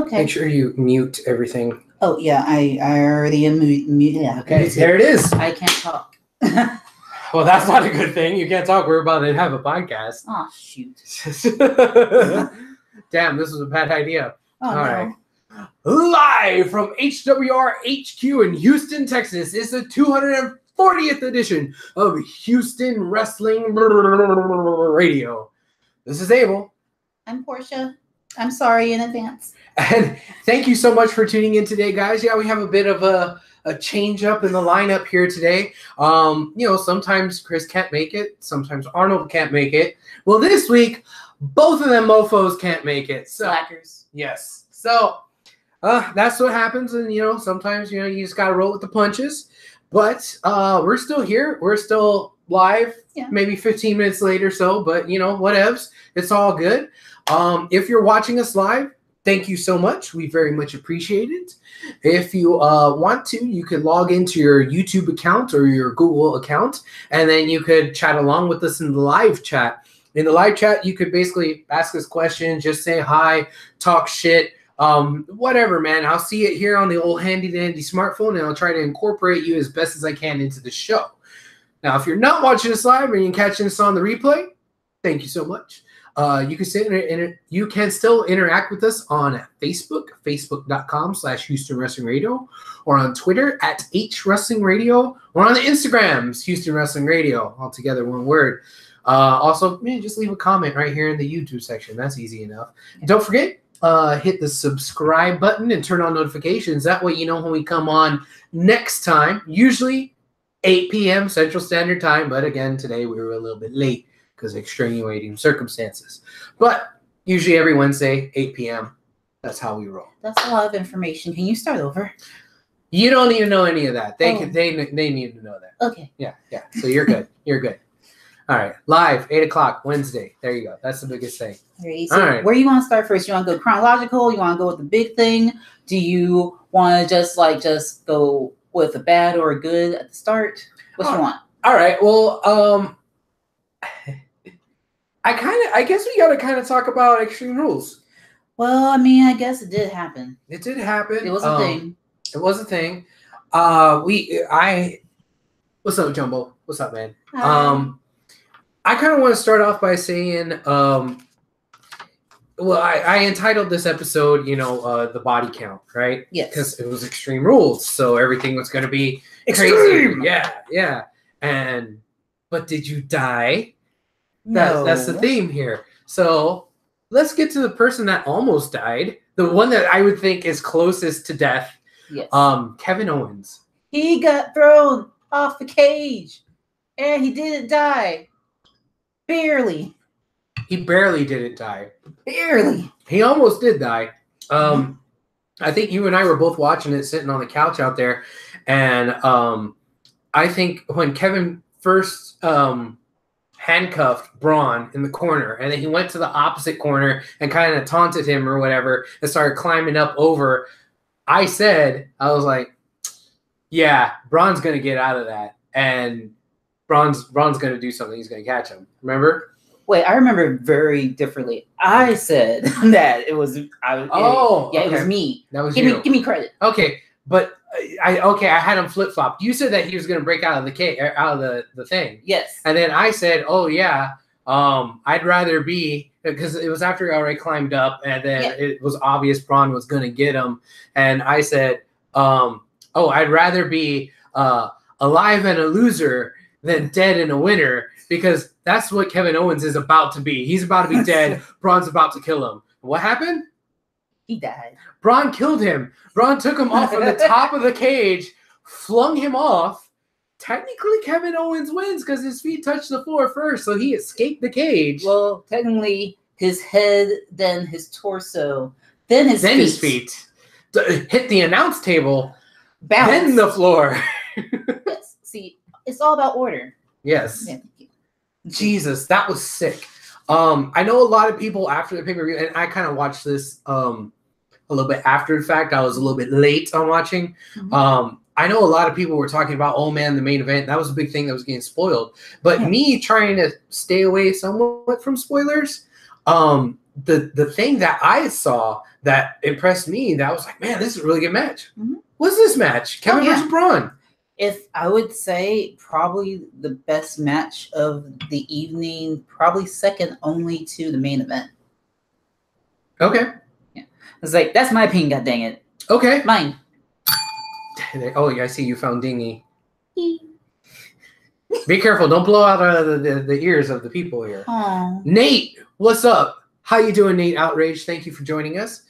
Okay. Make sure you mute everything. Oh, yeah, I already am mute. Yeah. Okay, there it is. I can't talk. Well, that's not a good thing. You can't talk. We're about to have a podcast. Oh, shoot. Damn, this was a bad idea. Oh, All no. right. Live from HWR HQ in Houston, Texas, is the 240th edition of Houston Wrestling Radio. This is Abel. I'm Portia. I'm sorry in advance. And thank you so much for tuning in today, guys. Yeah, we have a bit of a change up in the lineup here today. Sometimes Chris can't make it. Sometimes Arnold can't make it. Well, this week, both of them mofos can't make it. So, Slackers. yes. So, that's what happens. And, sometimes, you just got to roll with the punches. But we're still here. We're still live. Yeah. Maybe 15 minutes late or so. But, whatevs. It's all good. If you're watching us live, thank you so much. We very much appreciate it. If you want to, you could log into your YouTube account or your Google account, and then you could chat along with us in the live chat. In the live chat, you could basically ask us questions, just say hi, talk shit, whatever, man. I'll see it here on the old handy-dandy smartphone, and I'll try to incorporate you as best as I can into the show. Now, if you're not watching us live and you're catching us on the replay, thank you so much. You can still interact with us on Facebook, facebook.com/Houston Wrestling Radio, or on Twitter @H Wrestling Radio, or on the Instagrams, Houston Wrestling Radio, all together one word. Also, just leave a comment right here in the YouTube section. That's easy enough. And don't forget, hit the subscribe button and turn on notifications. That way you know when we come on next time, usually 8 p.m. Central Standard Time. But again, today we were a little bit late because of extenuating circumstances. But usually every Wednesday, 8 p.m., that's how we roll. That's a lot of information. Can you start over? You don't even know any of that. They need to know that. Okay. Yeah. So you're good. You're good. All right. Live, 8 o'clock, Wednesday. There you go. That's the biggest thing. So all right. Where do you want to start first? You want to go chronological? You want to go with the big thing? Do you want to just go with a bad or a good at the start? What you want? All right. Well, I guess we got to kind of talk about Extreme Rules. Well, I mean, I guess it did happen. It did happen. It was a thing. It was a thing. What's up, Jumbo? What's up, man? Hi. I kind of want to start off by saying, I entitled this episode, the body count, right? Yes. Because it was Extreme Rules, so everything was going to be extreme. Crazy. Yeah. But did you die? No. That's the theme here. So let's get to the person that almost died. The one that I would think is closest to death. Yes. Kevin Owens. He got thrown off the cage, and he didn't die. Barely. He barely didn't die. Barely. He almost did die. I think you and I were both watching it sitting on the couch out there. And I think when Kevin first handcuffed Braun in the corner, and then he went to the opposite corner and kind of taunted him or whatever and started climbing up over, I was like, yeah, Braun's going to get out of that. And Braun's going to do something. He's going to catch him. Remember? Wait, I remember very differently. I said that it was. It was me. That was you. Give me credit. Okay, but I had him flip flop. You said that he was going to break out of the thing. Yes. And then I said, oh yeah, I'd rather be, because it was after he already climbed up, and then it was obvious Braun was going to get him, and I said, I'd rather be alive and a loser than dead and a winner, because that's what Kevin Owens is about to be. He's about to be dead. Braun's about to kill him. What happened? He died. Braun killed him. Braun took him off from the top of the cage, flung him off. Technically, Kevin Owens wins because his feet touched the floor first, so he escaped the cage. Well, technically, his head, then his torso, then his feet. Hit the announce table, bounce. Then the floor. Yes. See, it's all about order. Yes. Yeah. Jesus, that was sick. I know a lot of people after the pay-per-view, and I kind of watched this a little bit after the fact. I was a little bit late on watching. Mm-hmm. I know a lot of people were talking about, oh man, the main event. That was a big thing that was getting spoiled. But me trying to stay away somewhat from spoilers, the thing that I saw that impressed me, that was like, man, this is a really good match. What's this match? Kevin versus Braun. If I would say probably the best match of the evening, probably second only to the main event. Okay. Yeah. It's like, that's my opinion, god dang it. Okay. Mine. Oh, yeah, I see you found Dingy. Be careful. Don't blow out the ears of the people here. Aww. Nate, what's up? How you doing, Nate Outrage? Thank you for joining us.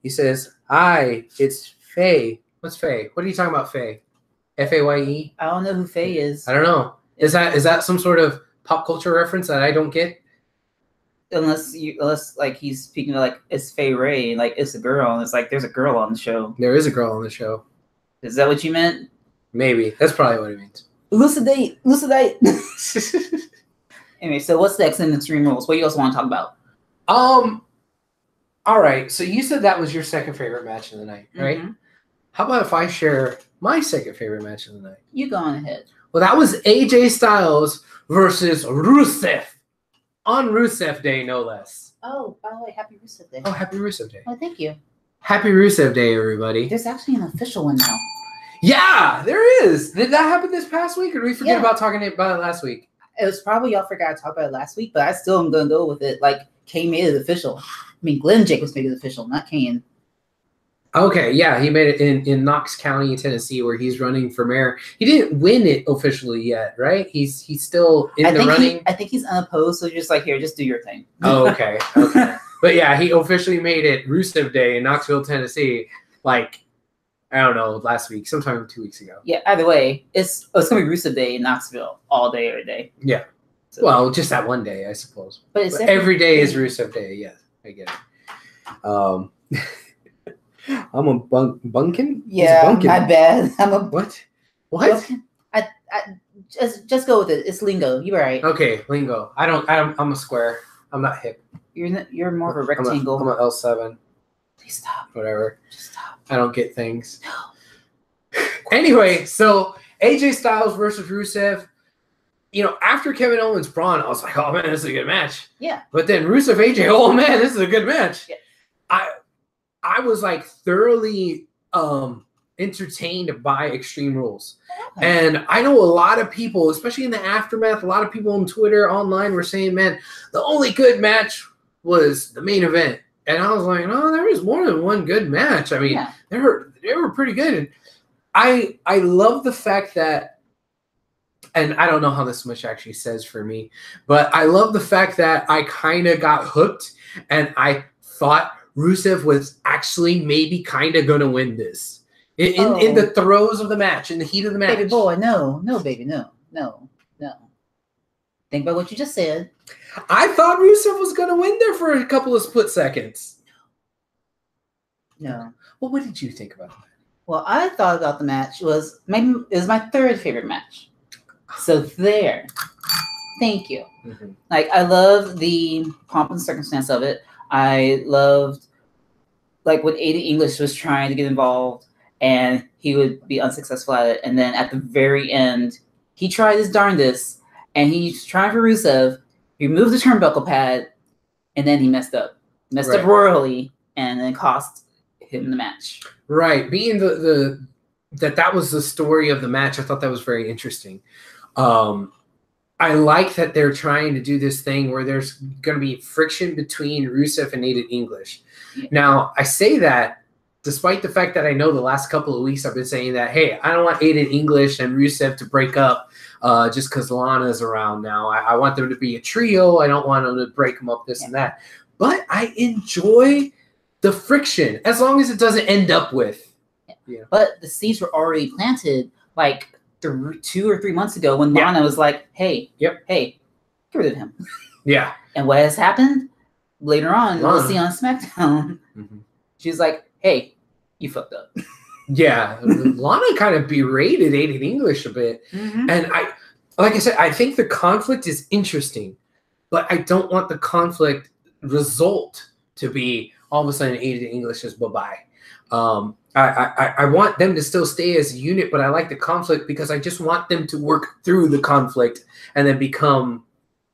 He says, hi, it's Faye. What's Faye? What are you talking about, Faye? Faye? I don't know who Faye is. I don't know. Is that some sort of pop culture reference that I don't get? Unless like he's speaking of like it's Faye Ray, like it's a girl, and it's like there's a girl on the show. There is a girl on the show. Is that what you meant? Maybe. That's probably what it means. Elucidate. Anyway, so what's next in Extreme Rules? What do you also want to talk about? All right. So you said that was your second favorite match of the night, right? How about if I share my second favorite match of the night? You go on ahead. Well, that was AJ Styles versus Rusev on Rusev Day, no less. Oh, by the way, happy Rusev Day. Oh, happy Rusev Day. Oh, thank you. Happy Rusev Day, everybody. There's actually an official one now. Yeah, there is. Did that happen this past week, or did we forget about talking about it last week? It was probably y'all forgot to talk about it last week, but I still am going to go with it. Like, Kane made it official. I mean, Glenn Jacobs made it official, not Kane. Okay, yeah, he made it in Knox County, Tennessee, where he's running for mayor. He didn't win it officially yet, right? He's still in the running. I think he's unopposed, so just like, here, just do your thing. Oh, okay. But yeah, he officially made it Rusev Day in Knoxville, Tennessee, like, I don't know, last week, sometime 2 weeks ago. Yeah, either way, it's going to be Rusev Day in Knoxville all day, every day. Yeah. So, well, just that one day, I suppose. But every day is Rusev Day, yes. I get it. I'm a bunkin? Yeah, bunkin? My bad. I'm a... What? Bunkin? I just go with it. It's lingo. You're right. Okay, lingo. I'm a square. I'm not hip. You're more of a rectangle. I'm a L7. Please stop. Whatever. Just stop. I don't get things. No. Anyway, so AJ Styles versus Rusev. You know, after Kevin Owens Braun, I was like, oh man, this is a good match. Yeah. But then Rusev AJ, oh man, this is a good match. Yeah. I was like thoroughly entertained by Extreme Rules. Oh. And I know a lot of people, especially in the aftermath, a lot of people on Twitter, online were saying, man, the only good was the main event. And I was like, no, there was more than one good match. I mean, they were pretty good. And I love the fact that, and I don't know how this much actually says for me, but I love the fact that I kind of got hooked and I thought Rusev was actually maybe kind of going to win this. In the throes of the match, in the heat of the match. Baby boy, no, baby, no. Think about what you just said. I thought Rusev was going to win there for a couple of split seconds. No. Well, what did you think about that? Well, I thought about the match was my third favorite match. So there. Thank you. Mm-hmm. Like, I love the pomp and circumstance of it. I loved, like, when Aiden English was trying to get involved and he would be unsuccessful at it. And then at the very end, he tried his darndest and he's trying for Rusev. He removed the turnbuckle pad and then he messed up. Messed up royally and then cost him the match. Right. Being that was the story of the match, I thought that was very interesting. I like that they're trying to do this thing where there's going to be friction between Rusev and Aiden English. Yeah. Now, I say that despite the fact that I know the last couple of weeks I've been saying that, hey, I don't want Aiden English and Rusev to break up just because Lana's around now. I want them to be a trio. I don't want them to break them up this and that. But I enjoy the friction as long as it doesn't end up with. Yeah. But the seeds were already planted like 2 or 3 months ago when Lana was like, hey, get rid of him. Yeah. And what has happened? Later on, we'll see on SmackDown. Mm-hmm. She's like, hey, you fucked up. Yeah. Lana kind of berated Aiden English a bit. Mm-hmm. And like I said, I think the conflict is interesting, but I don't want the conflict result to be all of a sudden Aiden English is bye-bye. I want them to still stay as a unit, but I like the conflict because I just want them to work through the conflict and then become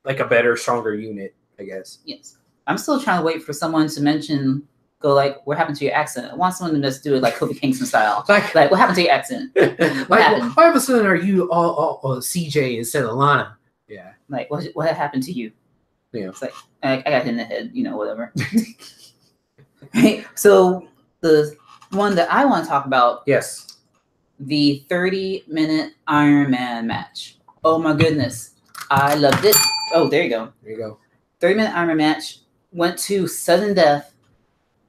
like a better, stronger unit, I guess. Yes. I'm still trying to wait for someone to go like, what happened to your accent? I want someone to just do it like Kofi Kingston style. Like what happened to your accent? What happened? Why all of a sudden are you all CJ instead of Lana? Yeah. Like what happened to you? Yeah. It's like I got hit in the head, whatever. So the one that I want to talk about, yes, the 30-minute Iron Man match. Oh my goodness, I loved it. Oh, there you go. There you go. 30-minute Iron Man match went to sudden death.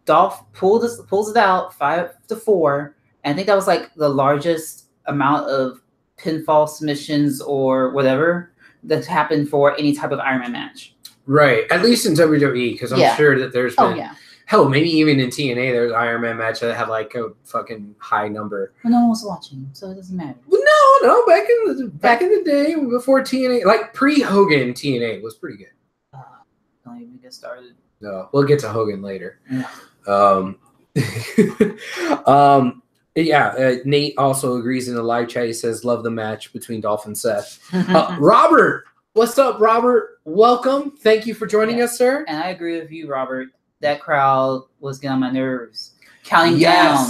Dolph pulls it out 5-4. And I think that was like the largest amount of pinfall submissions or whatever that's happened for any type of Iron Man match. Right. At least in WWE, because I'm sure that there's been hell, maybe even in TNA there's Iron Man match that have like a fucking high number. Well, no one was watching, so it doesn't matter. Well, no, back in the day before TNA, like pre-Hogan TNA was pretty good. Don't even get started. No, we'll get to Hogan later. Yeah. Nate also agrees in the live chat. He says, love the match between Dolph and Seth. Robert, what's up, Robert? Welcome. Thank you for joining us, sir. And I agree with you, Robert. That crowd was getting on my nerves. Counting down.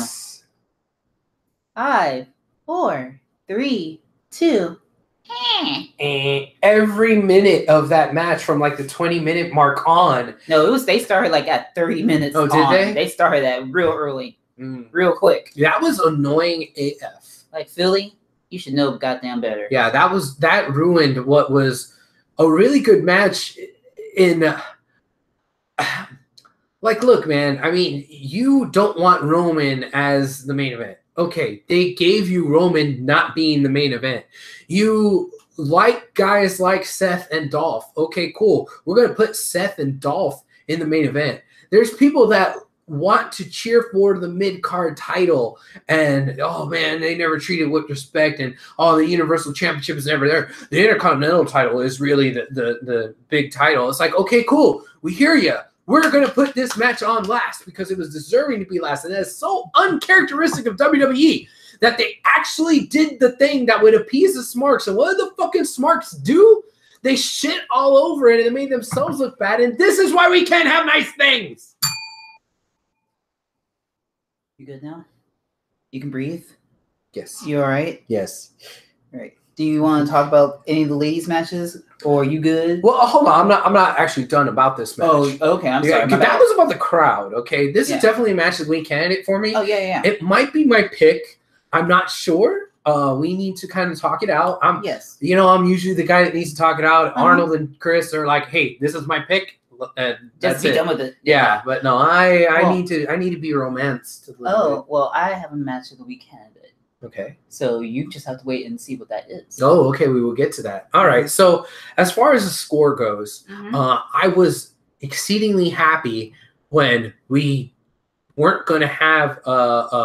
5, 4, 3, 2. And every minute of that match from like the 20-minute mark on. No, they started like at 30 minutes. Oh, did they? They started that real early, real quick. That was annoying AF. Like Philly, you should know goddamn better. Yeah, that ruined what was a really good match. Like, look, man. I mean, you don't want Roman as the main event. Okay, they gave you Roman not being the main event. You like guys like Seth and Dolph. Okay, cool. We're going to put Seth and Dolph in the main event. There's people that want to cheer for the mid-card title and, oh, man, they never treated with respect and, oh, the Universal Championship is never there. The Intercontinental title is really the big title. It's like, okay, cool. We hear you. We're going to put this match on last because it was deserving to be last. And that is so uncharacteristic of WWE that they actually did the thing that would appease the smarks. And what did the fucking smarks do? They shit all over it and it made themselves look bad. And this is why we can't have nice things. You good now? You can breathe? Yes. You all right? Yes. All right. Do you want to talk about any of the ladies' matches, or are you good? Well, hold on. I'm not actually done about this match. Oh, okay. I'm sorry. That was about the crowd. Okay, this is definitely a match that we candidate for me. Oh yeah. It might be my pick. I'm not sure. We need to kind of talk it out. Yes. I'm usually the guy that needs to talk it out. Arnold and Chris are like, "Hey, this is my pick." Just be done with it. Yeah, but no, I need to be romanced. Well, I have a match of the week candidate. Okay. So you just have to wait and see what that is. Oh, okay. We will get to that. All right. So as far as the score goes, I was exceedingly happy when we weren't going to have 4-0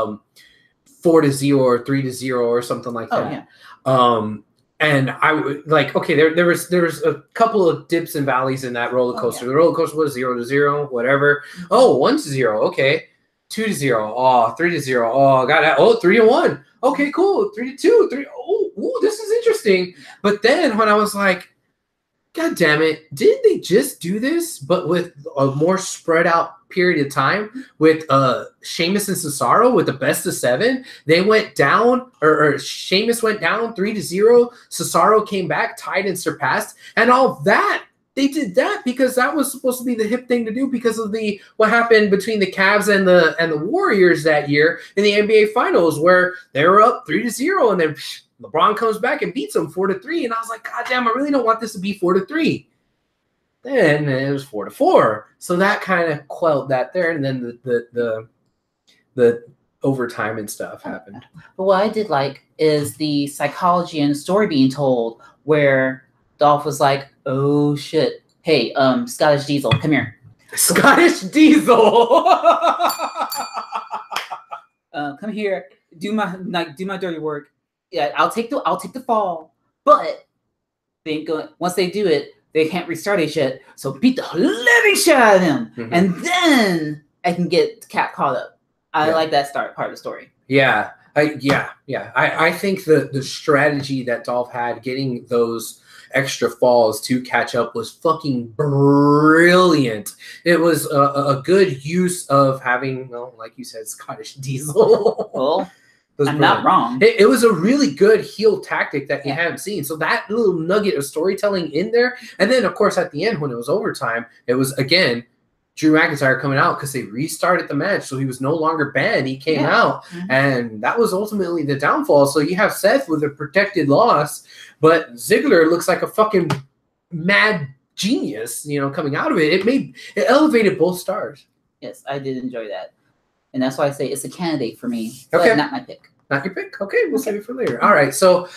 or 3-0 or something like that. Yeah. And I would like, okay, there was a couple of dips and valleys in that roller coaster. The roller coaster was 0-0, whatever. Oh, 1-0. Okay. 2-0. Oh, 3-0. Oh, got that. Oh, 3-1. Okay, cool. 3-2. 3. Oh, this is interesting. But then when I was like, God damn it, didn't they just do this, but with a more spread out period of time with Sheamus and Cesaro with the best of 7? They went down, or Sheamus went down 3-0. Cesaro came back, tied and surpassed, and all that. They did that because that was supposed to be the hip thing to do because of what happened between the Cavs and the Warriors that year in the NBA Finals, where they were up 3-0, and then LeBron comes back and beats them 4-3, and I was like, God damn, I really don't want this to be 4-3. Then it was 4-4, so that kind of quelled that there, and then the overtime and stuff happened. But what I did like is the psychology and the story being told, where Dolph was like, oh shit, hey, Scottish Diesel, come here. Scottish Diesel. Come here, do my dirty work. Yeah, I'll take the fall, but once they do it, they can't restart it yet. So beat the living shit out of them, and then I can get Cat caught up. I like that part of the story. Yeah. I think the strategy that Dolph had, getting those extra falls to catch up was fucking brilliant. It was a good use of having, well, like you said, Scottish Diesel. Well, I'm not wrong. It was a really good heel tactic that you haven't seen. So that little nugget of storytelling in there. And then, of course, at the end, when it was overtime, it was, again, Drew McIntyre coming out because they restarted the match. So he was no longer banned. He came out. And that was ultimately the downfall. So you have Seth with a protected loss. But Ziggler looks like a fucking mad genius, you know, coming out of it. It elevated both stars. Yes, I did enjoy that. And that's why I say it's a candidate for me, but not my pick. Not your pick? Okay, we'll save it for later. All right, so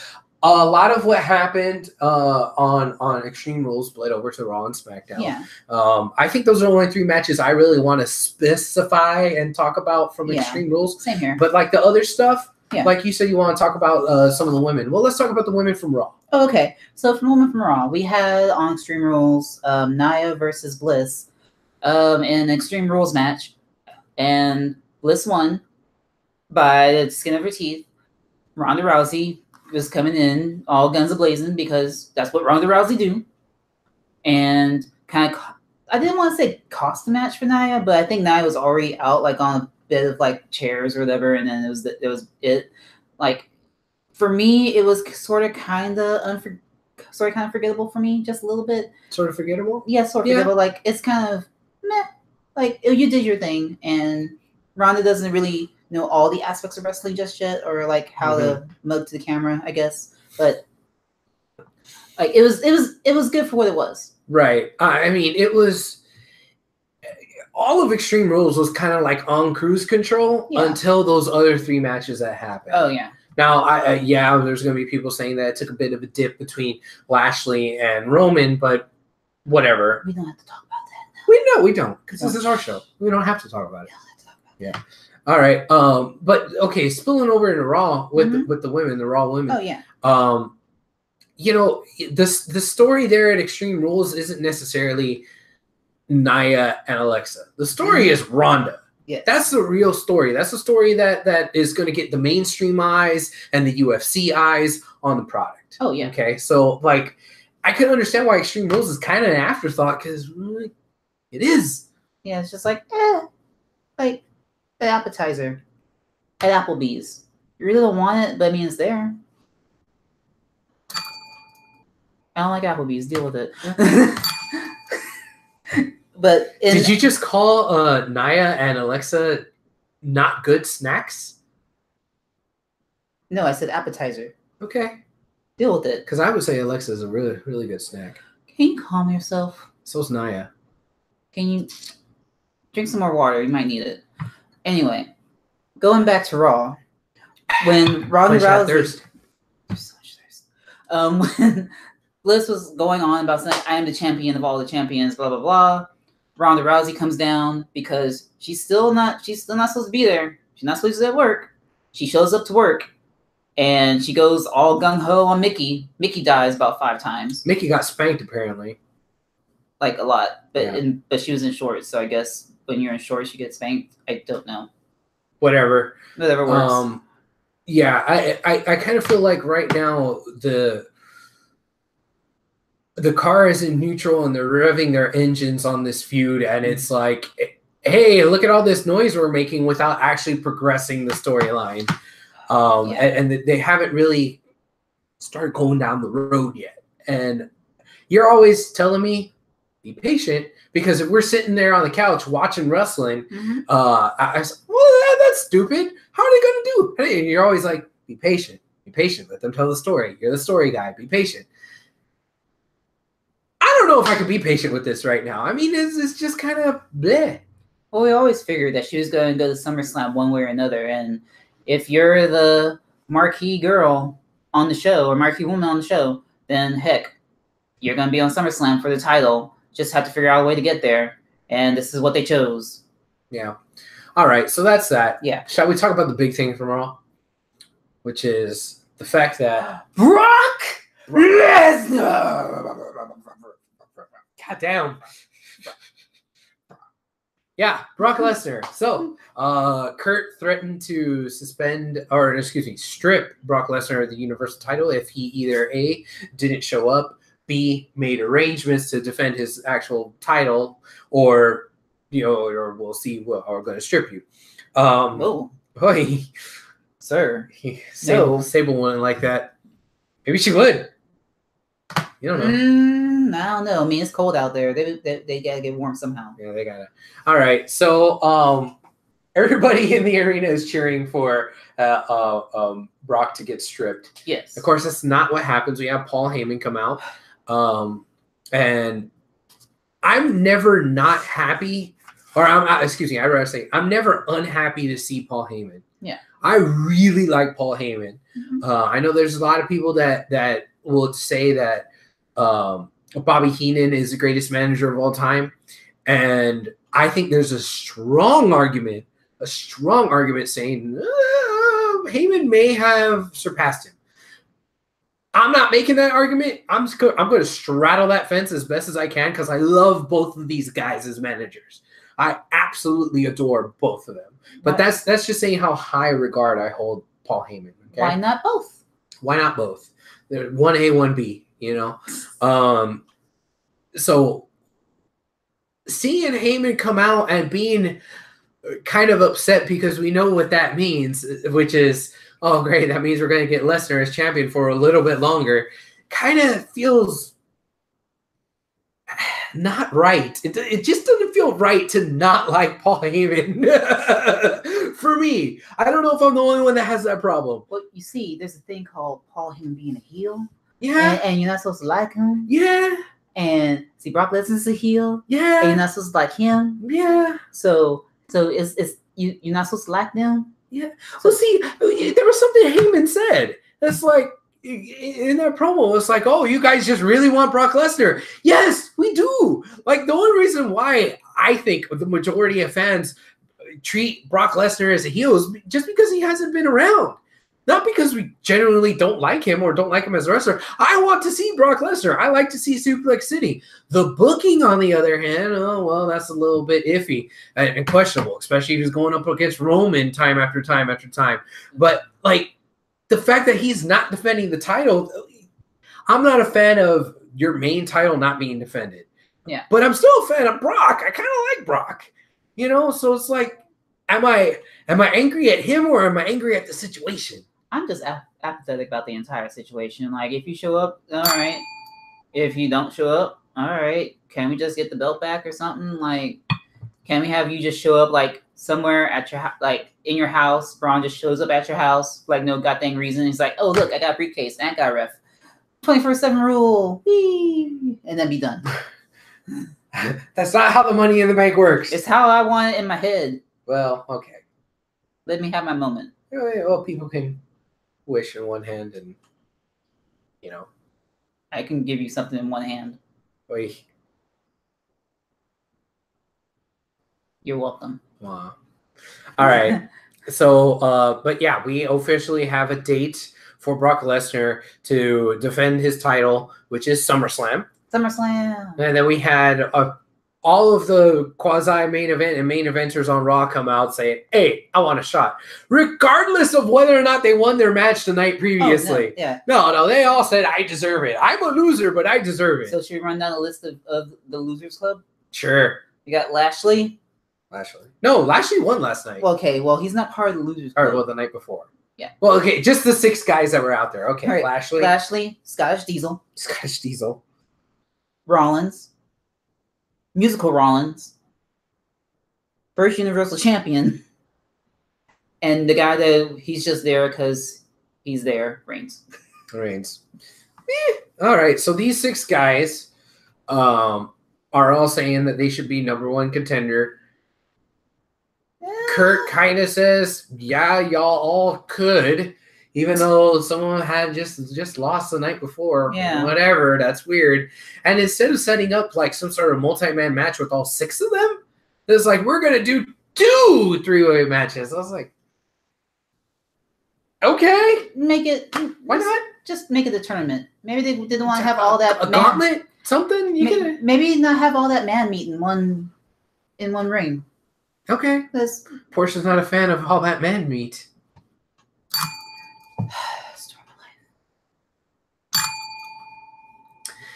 a lot of what happened on Extreme Rules bled over to Raw and SmackDown. Yeah. I think those are the only 3 matches I really want to specify and talk about from Extreme Rules. Same here. But like the other stuff, like you said, you want to talk about some of the women. Well, let's talk about the women from Raw. Oh, okay, so from the women from Raw, we had on Extreme Rules Nia versus Bliss in an Extreme Rules match. And Bliss won by the skin of her teeth. Ronda Rousey was coming in all guns a-blazing because that's what Ronda Rousey do. And kind of, I didn't want to say cost the match for Nia, but I think Nia was already out like on a bit of like chairs or whatever. And then it was like, for me, it was sort of kind of forgettable for me, just a little bit. Sort of forgettable? Yeah, sort of forgettable. Like, it's kind of meh. Like, you did your thing, and Ronda doesn't really know all the aspects of wrestling just yet, or like how to mug to the camera, I guess. But like, it was good for what it was. Right. I mean, it was all of Extreme Rules was kind of like on cruise control until those other 3 matches that happened. Oh yeah. Now, there's going to be people saying that it took a bit of a dip between Lashley and Roman, but whatever. We don't have to talk about that. We don't, because this is our show. We don't have to talk about it. All right. But okay, spilling over into Raw with the women, the Raw women. Oh yeah. You know, the story there at Extreme Rules isn't necessarily Nia and Alexa. The story is Ronda. Yes. That's the real story. That's the story that is going to get the mainstream eyes and the UFC eyes on the product. Oh yeah. Okay. So like, I can understand why Extreme Rules is kind of an afterthought, because it is. Yeah, it's just like, like an appetizer at Applebee's. You really don't want it, but I mean, it's there. I don't like Applebee's. Deal with it. But did you just call Nia and Alexa not good snacks? No, I said appetizer. Okay. Deal with it. Because I would say Alexa is a really, really good snack. Can you calm yourself? So's Nia. Can you drink some more water? You might need it. Anyway, going back to Raw, when Ronda Rousey, when Bliss was going on about saying, "I am the champion of all the champions," blah blah blah. Ronda Rousey comes down because she's still not supposed to be there. She's not supposed to be at work. She shows up to work, and she goes all gung ho on Mickey. Mickey dies about 5 times. Mickey got spanked apparently. Like a lot, but she was in shorts, so I guess when you're in shorts you get spanked. I don't know. Whatever works. Yeah, I kind of feel like right now the car is in neutral and they're revving their engines on this feud, and it's like, hey, look at all this noise we're making without actually progressing the storyline. And they haven't really started going down the road yet. And you're always telling me, be patient, because if we're sitting there on the couch watching wrestling, I said, well, that's stupid. How are they going to do? And you're always like, be patient. Let them tell the story. You're the story guy. Be patient. I don't know if I could be patient with this right now. I mean, it's just kind of bleh. Well, we always figured that she was going to go to SummerSlam one way or another. And if you're the marquee girl on the show or marquee woman on the show, then heck, you're going to be on SummerSlam for the title. Just have to figure out a way to get there. And this is what they chose. Yeah. All right. So that's that. Yeah. Shall we talk about the big thing from Raw? Which is the fact that Brock Lesnar. God damn. Yeah, Brock Lesnar. So, Kurt threatened to strip Brock Lesnar of the Universal title if he either A, didn't show up, B, made arrangements to defend his actual title, or or we'll see what are going to strip you. Whoa, boy, sir, Sable wouldn't like that. Maybe she would. You don't know. I don't know. I mean, it's cold out there. They gotta get warm somehow. Yeah, they gotta. All right, so everybody in the arena is cheering for Brock to get stripped. Yes. Of course, that's not what happens. We have Paul Heyman come out, and I'm never not happy, or I'd rather say I'm never unhappy to see Paul Heyman. Yeah. I really like Paul Heyman. Mm-hmm. I know there's a lot of people that will say that Bobby Heenan is the greatest manager of all time, and I think there's a strong argument saying Heyman may have surpassed him. I'm not making that argument. I'm going to straddle that fence as best as I can because I love both of these guys as managers. I absolutely adore both of them. But that's just saying how high regard I hold Paul Heyman. Okay? Why not both? Why not both? They're 1A, 1B, So seeing Heyman come out and being kind of upset because we know what that means, which is, oh, great, that means we're going to get Lesnar as champion for a little bit longer, kind of feels not right. It just doesn't feel right to not like Paul Heyman. For me, I don't know if I'm the only one that has that problem. Well, you see, there's a thing called Paul Heyman being a heel. Yeah. And you're not supposed to like him. Yeah. And see, Brock Lesnar's a heel. Yeah. And you're not supposed to like him. Yeah. So it's you're not supposed to like them. Yeah. Well, see, there was something Heyman said. That's like, in that promo, it's like, oh, you guys just really want Brock Lesnar. Yes, we do. Like, the only reason why I think the majority of fans treat Brock Lesnar as a heel is just because he hasn't been around. Not because we genuinely don't like him or don't like him as a wrestler. I want to see Brock Lesnar. I like to see Suplex City. The booking, on the other hand, oh, well, that's a little bit iffy and questionable, especially if he's going up against Roman time after time after time. But, like, the fact that he's not defending the title, I'm not a fan of your main title not being defended. Yeah. But I'm still a fan of Brock. I kind of like Brock. So it's like, am I angry at him or am I angry at the situation? I'm just apathetic about the entire situation. Like, if you show up, all right. If you don't show up, all right. Can we just get the belt back or something? Like, can we have you just show up, like, somewhere at your like in your house? Braun just shows up at your house, like, no goddamn reason. He's like, oh, look, I got a briefcase and I got a ref. 24/7 rule. Whee! And then be done. That's not how the Money in the Bank works. It's how I want it in my head. Well, okay. Let me have my moment. Well, people can wish in one hand and, I can give you something in one hand. Oy. You're welcome. Wow. All right. So, but yeah, we officially have a date for Brock Lesnar to defend his title, which is SummerSlam. SummerSlam. And then we had all of the quasi-main event and main eventers on Raw come out saying, hey, I want a shot. Regardless of whether or not they won their match the night previously. Oh, no, yeah. No, they all said, I deserve it. I'm a loser, but I deserve it. So should we run down a list of the Losers Club? Sure. You got Lashley. No, Lashley won last night. Okay, well, he's not part of the Losers Club. Or, well, the night before. Yeah. Well, okay, just the 6 guys that were out there. Okay, right. Lashley, Scottish Diesel, Rollins, Musical Rollins, First Universal Champion, and the guy that he's just there because he's there, Reigns. All right, so these 6 guys are all saying that they should be #1 contender. Kurt kind of says, yeah, y'all all could, even though someone had just lost the night before. Yeah. Whatever, that's weird. And instead of setting up like some sort of multi-man match with all 6 of them, it's like, we're going to do 2 3-way matches. I was like, okay. Make it. Why not? Just make it a tournament. Maybe they didn't want to have all that. A gauntlet? Something? Maybe not have all that man meat in one ring. Okay. Because Portia's not a fan of all that man meat.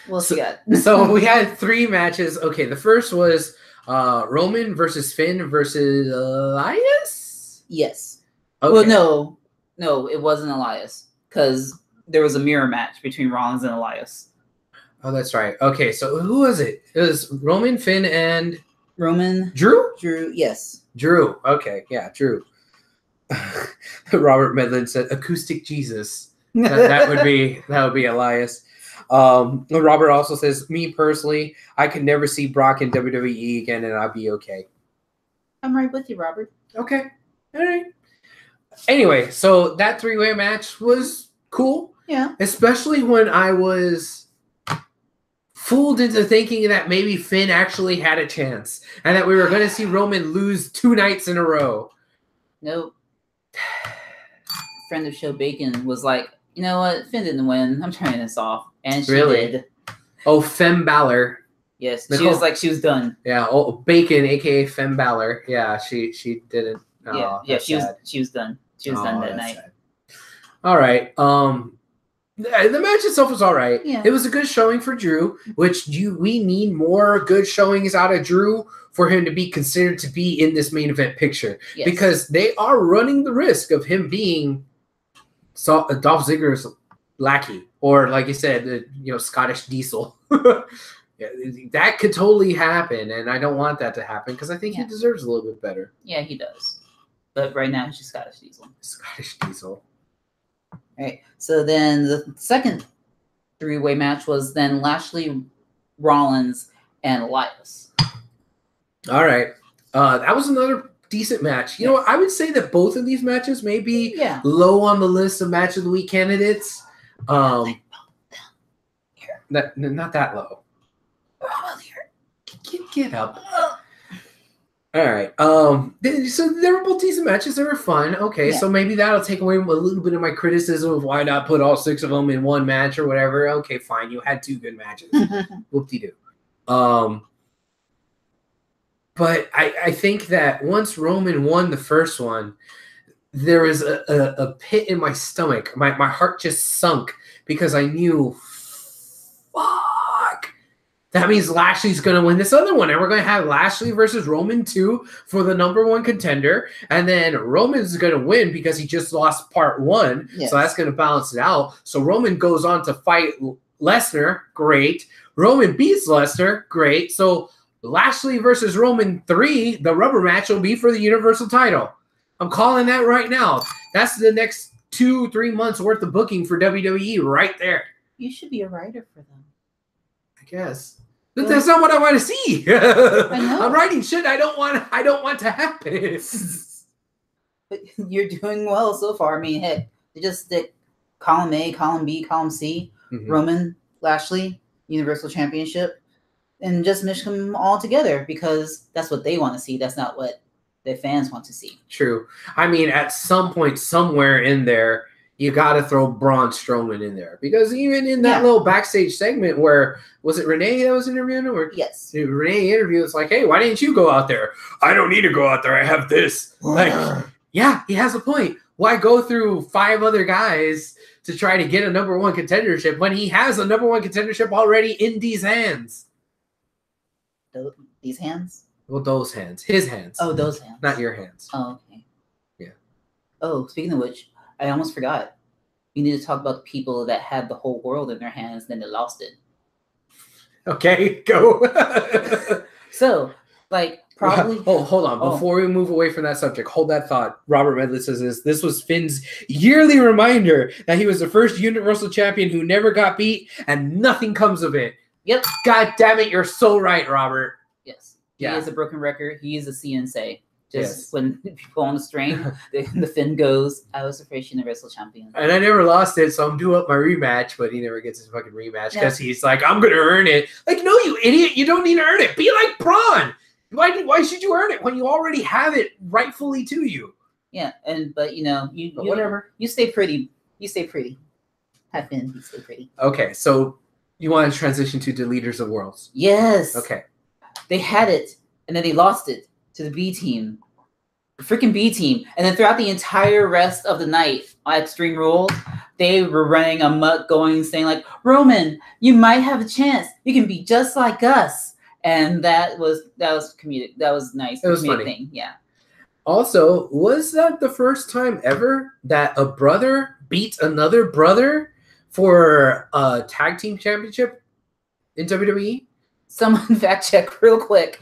We'll see that. So we had 3 matches. Okay, the first was Roman versus Finn versus Elias? Yes. Okay. Well, no, it wasn't Elias because there was a mirror match between Rollins and Elias. Oh, that's right. Okay, so who was it? It was Roman, Finn, and Drew? Drew, yes. Drew. Okay, yeah, Drew. Robert Medlin said acoustic Jesus. That would be Elias. Robert also says, me personally, I could never see Brock in WWE again and I'll be okay. I'm right with you, Robert. Okay. All right. Anyway, so that 3-way match was cool. Yeah. Especially when I was fooled into thinking that maybe Finn actually had a chance and that we were going to see Roman lose 2 nights in a row. Nope. Friend of show Bacon was like, you know what? Finn didn't win. I'm turning this off. And she did. Oh, Femme Balor. Yes. Nicole. She was like, she was done. Yeah. Oh, Bacon, a.k.a. Femme Balor. Yeah, she didn't. Oh, yeah, she was done. She was done that night. Sad. All right. The match itself was all right. Yeah. It was a good showing for Drew, which we need more good showings out of Drew for him to be considered to be in this main event picture. Yes. Because they are running the risk of him being Dolph Ziggler's lackey, or like you said, Scottish Diesel. Yeah, that could totally happen, and I don't want that to happen because I think he deserves a little bit better. Yeah, he does. But right now, he's just Scottish Diesel. Scottish Diesel. All right. So then the second 3-way match was then Lashley, Rollins, and Elias. All right. That was another decent match. You know what? I would say that both of these matches may be low on the list of match of the week candidates. Not that low. Get up. All right. So they were both decent matches. They were fun. Okay, so maybe that'll take away a little bit of my criticism of why not put all 6 of them in one match or whatever. Okay, fine. You had 2 good matches. Whoop-de-doo. But I think that once Roman won the first one, there was a pit in my stomach. My heart just sunk because I knew, fuck, that means Lashley's going to win this other one. And we're going to have Lashley versus Roman 2 for the #1 contender. And then Roman's going to win because he just lost part 1. Yes. So that's going to balance it out. So Roman goes on to fight Lesnar. Great. Roman beats Lesnar. Great. So Lashley versus Roman 3, the rubber match will be for the Universal title. I'm calling that right now. That's the next 2-3 months worth of booking for WWE right there. You should be a writer for them. I guess. But that's not what I want to see. I know. I'm writing shit I don't want to happen. But you're doing well so far. I mean, heck, they just stick column A, column B, column C, Roman, Lashley, Universal Championship, and just mix them all together because that's what they want to see. That's not what their fans want to see. True. I mean, at some point, somewhere in there, you got to throw Braun Strowman in there because even in that little backstage segment where, was it Renee that was interviewing him? Or yes. Renee interviewed, it's like, hey, why didn't you go out there? I don't need to go out there. I have this. Like, yeah, he has a point. Why go through 5 other guys to try to get a #1 contendership when he has a #1 contendership already in these hands? These hands? Well, those hands. His hands. Oh, those hands. Not your hands. Oh, okay. Yeah. Oh, speaking of which, I almost forgot. We need to talk about the people that had the whole world in their hands, then they lost it. Okay, go. So, like, probably... Oh, hold on. Before we move away from that subject, hold that thought. Robert Medley says this was Finn's yearly reminder that he was the first Universal Champion who never got beat, and nothing comes of it. Yep. God damn it, you're so right, Robert. Yes. He is a broken record. He is a CNC. Just when people on the string, the Finn goes, I was the first Universal Champion. And I never lost it, so I'm due up my rematch, but he never gets his fucking rematch because he's like, I'm going to earn it. Like, no, you idiot. You don't need to earn it. Be like Braun. Why should you earn it when you already have it rightfully to you? Yeah, but whatever. You stay pretty. You stay pretty. Have Finn, you stay pretty. Okay, so you want to transition to the Leaders of Worlds? Yes. Okay. They had it, and then they lost it to the B team. The freaking B team. And then throughout the entire rest of the night on Extreme Rules, they were running amok, going saying like, Roman, you might have a chance. You can be just like us. And that was comedic. That was nice. It was funny. Thing. Yeah. Also, was that the first time ever that a brother beat another brother for a tag team championship in WWE? Someone fact check real quick.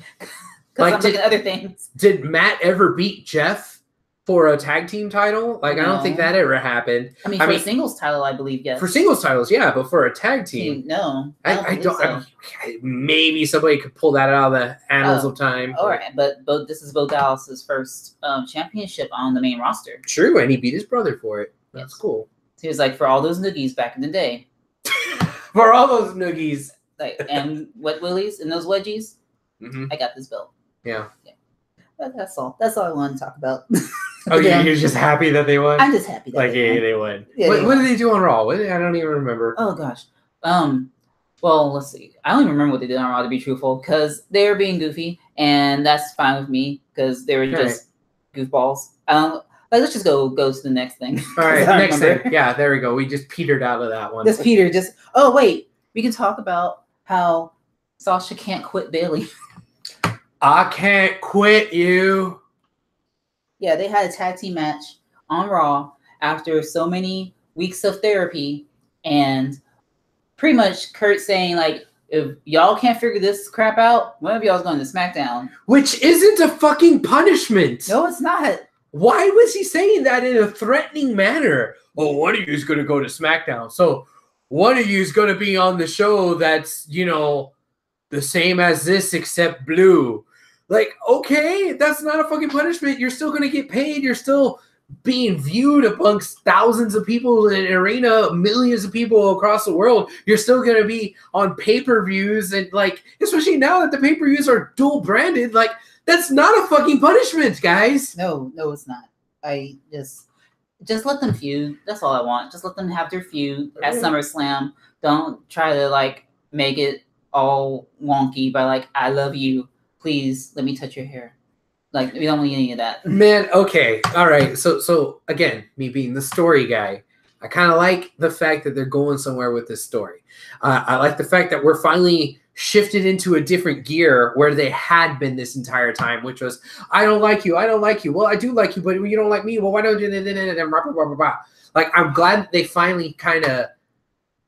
Because I'm looking at other things. Did Matt ever beat Jeff for a tag team title? Like, no. I don't think that ever happened. I mean, for a singles title, I believe, yes. For singles titles, yeah, but for a tag team, no. I don't. Maybe somebody could pull that out of the annals of time. All right, but this is Bo Dallas's first championship on the main roster. True, and he beat his brother for it. That's cool. So he was like, for all those noogies back in the day. For all those noogies. Like, and wet willies and those wedgies, I got this belt. Yeah. But that's all. That's all I want to talk about. Oh, you're just happy that they won? I'm just happy that they won. Yeah, what did they do on Raw? I don't even remember. Oh, gosh. Well, let's see. I don't even remember what they did on Raw, to be truthful, because they were being goofy, and that's fine with me, because they were just goofballs. Let's just go to the next thing. All right, next thing. Yeah, there we go. We just petered out of that one. Oh, wait. We can talk about how Sasha can't quit Bayley. I can't quit you. Yeah, they had a tag team match on Raw after so many weeks of therapy, and pretty much Kurt saying, like, if y'all can't figure this crap out, one of y'all's going to SmackDown. Which isn't a fucking punishment. No, it's not. Why was he saying that in a threatening manner? Oh, one of you is going to go to SmackDown. So one of you is going to be on the show that's, the same as this except blue. Like, okay, that's not a fucking punishment. You're still going to get paid. You're still being viewed amongst thousands of people in an arena, millions of people across the world. You're still going to be on pay-per-views, and, like, especially now that the pay-per-views are dual branded, like, that's not a fucking punishment, guys. No, it's not. I just let them feud. That's all I want. Just let them have their feud at SummerSlam. Don't try to, like, make it all wonky by, like, I love you. Please let me touch your hair. Like, we don't need any of that. Man, okay. All right. So again, me being the story guy, I kind of like the fact that they're going somewhere with this story. I like the fact that we're finally shifted into a different gear where they had been this entire time, which was, I don't like you. I don't like you. Well, I do like you, but you don't like me. Well, why don't you? Like, I'm glad that they finally kind of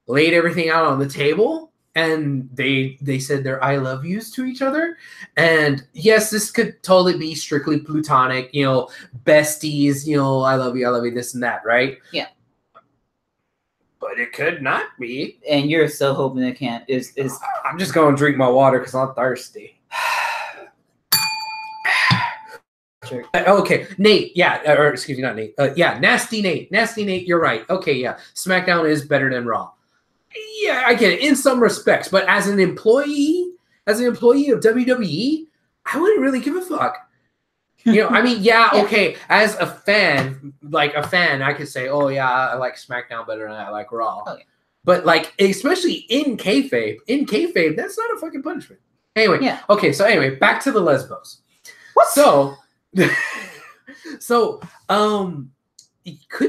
laid everything out on the table. And they said their I love yous to each other. And yes, this could totally be strictly platonic, besties, I love you, this and that, right? Yeah. But it could not be. And you're so hoping it can't. I'm just going to drink my water because I'm thirsty. Sure. Okay, Nate, or excuse me, not Nate. Nasty Nate, you're right. Okay, yeah, SmackDown is better than Raw. Yeah, I get it in some respects, but as an employee of WWE, I wouldn't really give a fuck. I mean, yeah, okay. As a fan, I could say, oh yeah, I like SmackDown better than I like Raw. Oh, yeah. But like, especially in kayfabe, that's not a fucking punishment. Anyway, yeah. Okay, so anyway, back to the lesbos. What? So, could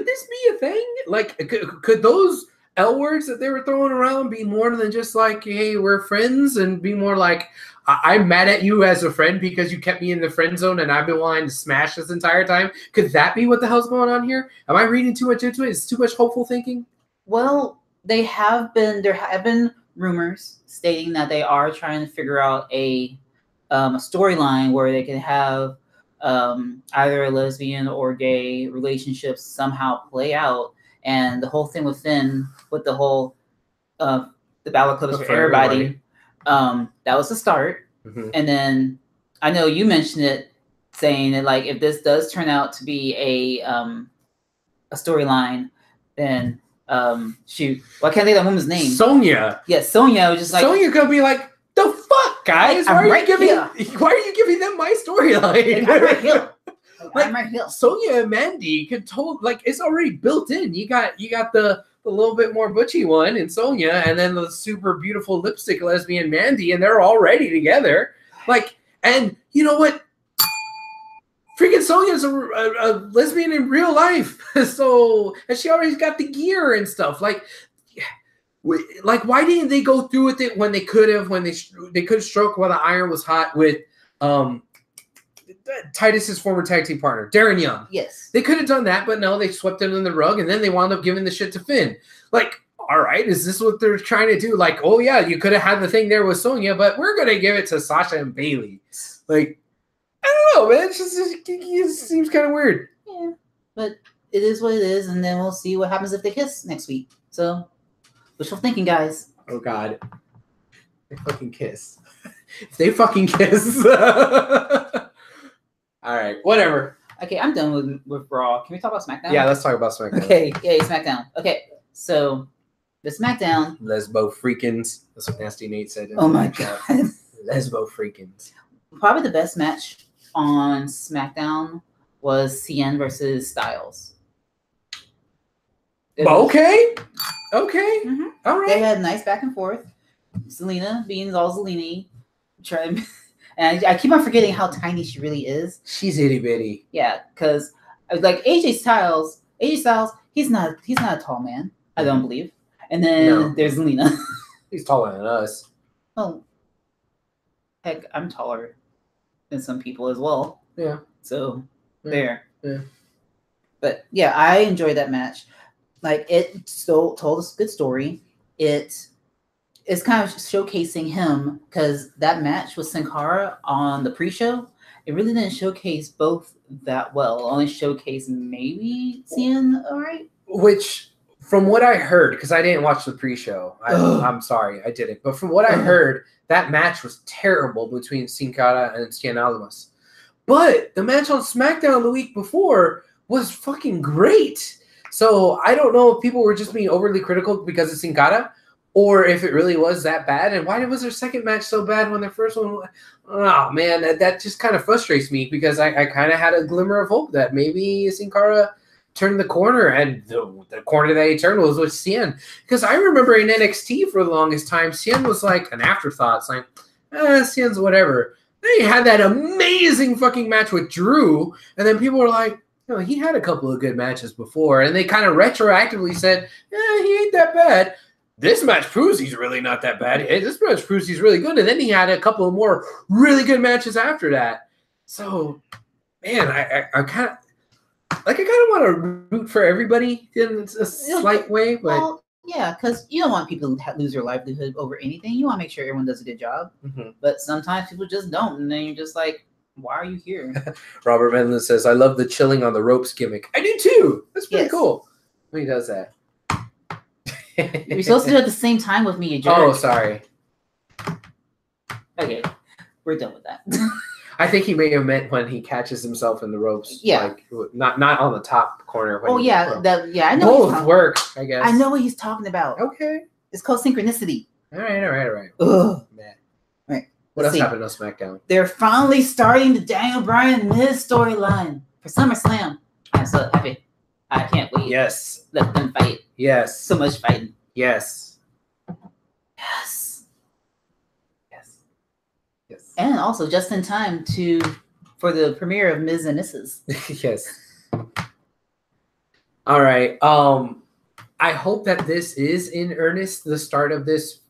this be a thing? Like, could those L words that they were throwing around be more than just like, hey, we're friends, and be more like, I'm mad at you as a friend because you kept me in the friend zone and I've been wanting to smash this entire time? Could that be what the hell's going on here? Am I reading too much into it? Is it too much hopeful thinking? Well, there have been rumors stating that they are trying to figure out a storyline where they can have either a lesbian or gay relationships somehow play out. And the whole thing with Finn, with the whole the Balor Club is for everybody, that was the start. Mm-hmm. And then I know you mentioned it, saying that, like, if this does turn out to be a storyline, then shoot, why can't I think of that woman's name? Sonya. Yeah, Sonya was just like, Sonya could be like, the fuck, guys? Why are you giving them my storyline? I'm right here. Like, Sonya and Mandy could it's already built in. You got the little bit more butchy one in Sonya, and then the super beautiful lipstick lesbian Mandy, and they're already together. Like, and you know what? freaking Sonya's a lesbian in real life. So, and she already got the gear and stuff. Like, why didn't they go through with it when they could have? When they could have stroked while the iron was hot with Titus's former tag team partner, Darren Young. Yes. They could have done that, but no, they swept it under the rug, and then they wound up giving the shit to Finn. Like, all right, is this what they're trying to do? Like, oh, yeah, you could have had the thing there with Sonya, but we're going to give it to Sasha and Bayley. Like, I don't know, man. It just seems kind of weird. Yeah, but it is what it is, and then we'll see what happens if they kiss next week. So, wishful thinking, guys. Oh, God. They fucking kiss. If they fucking kiss. All right, whatever. Okay, I'm done with Raw. Can we talk about SmackDown? Yeah, let's talk about SmackDown. Okay, yay, SmackDown. Okay, so the SmackDown. Lesbo freakins. That's what Nasty Nate said. Oh my God. Lesbo freakins. Probably the best match on SmackDown was CN versus Styles. Okay. Mm-hmm. All right. They had a nice back and forth. Selena being all Zelini. And I keep on forgetting how tiny she really is. She's itty bitty. Yeah, because like AJ Styles, he's not a tall man. I don't believe. And then there's Zelina. He's taller than us. Oh, heck, I'm taller than some people as well. Yeah. So Yeah. But yeah, I enjoyed that match. Like it still told us a good story. It's kind of showcasing him because that match with Sin Cara on the pre-show, it really didn't showcase both that well. It only showcased maybe Cien, all right? Which, from what I heard, because I didn't watch the pre-show, I'm sorry, I didn't. But from what I heard, that match was terrible between Sin Cara and Cien Almas. But the match on SmackDown the week before was fucking great. So I don't know if people were just being overly critical because of Sin Cara, or if it really was that bad. And why was their second match so bad when their first one? Oh, man, that just kind of frustrates me because I kind of had a glimmer of hope that maybe Sin Cara turned the corner, and the corner that he turned was with Cien. Because I remember in NXT for the longest time, Cien was like an afterthought. It's like, Cien's whatever. Then he had that amazing fucking match with Drew, and then people were like, he had a couple of good matches before, and they kind of retroactively said, he ain't that bad. This match proves he's really not that bad. This match proves he's really good. And then he had a couple of more really good matches after that. So, man, I kind of want to root for everybody in a slight way. But well, yeah, because you don't want people to lose their livelihood over anything. You want to make sure everyone does a good job. Mm-hmm. But sometimes people just don't. And then you're just like, why are you here? Robert Menlin says, I love the chilling on the ropes gimmick. I do too. That's pretty cool when he does that. You're supposed to do it at the same time with me, you jerk. Oh, sorry. Okay, we're done with that. I think he may have meant when he catches himself in the ropes. Yeah. Like, not on the top corner. Oh, yeah. I know. Both work, I guess. I know what he's talking about. Okay. It's called synchronicity. All right. Ugh. Man. All right. What else happened on SmackDown? They're finally starting the Daniel Bryan Miz storyline for SummerSlam. I'm so happy. I can't wait. Yes. Let them fight. Yes. So much fighting. Yes. And also just in time for the premiere of Miz and Mrs. Yes. All right. I hope that this is in earnest the start of this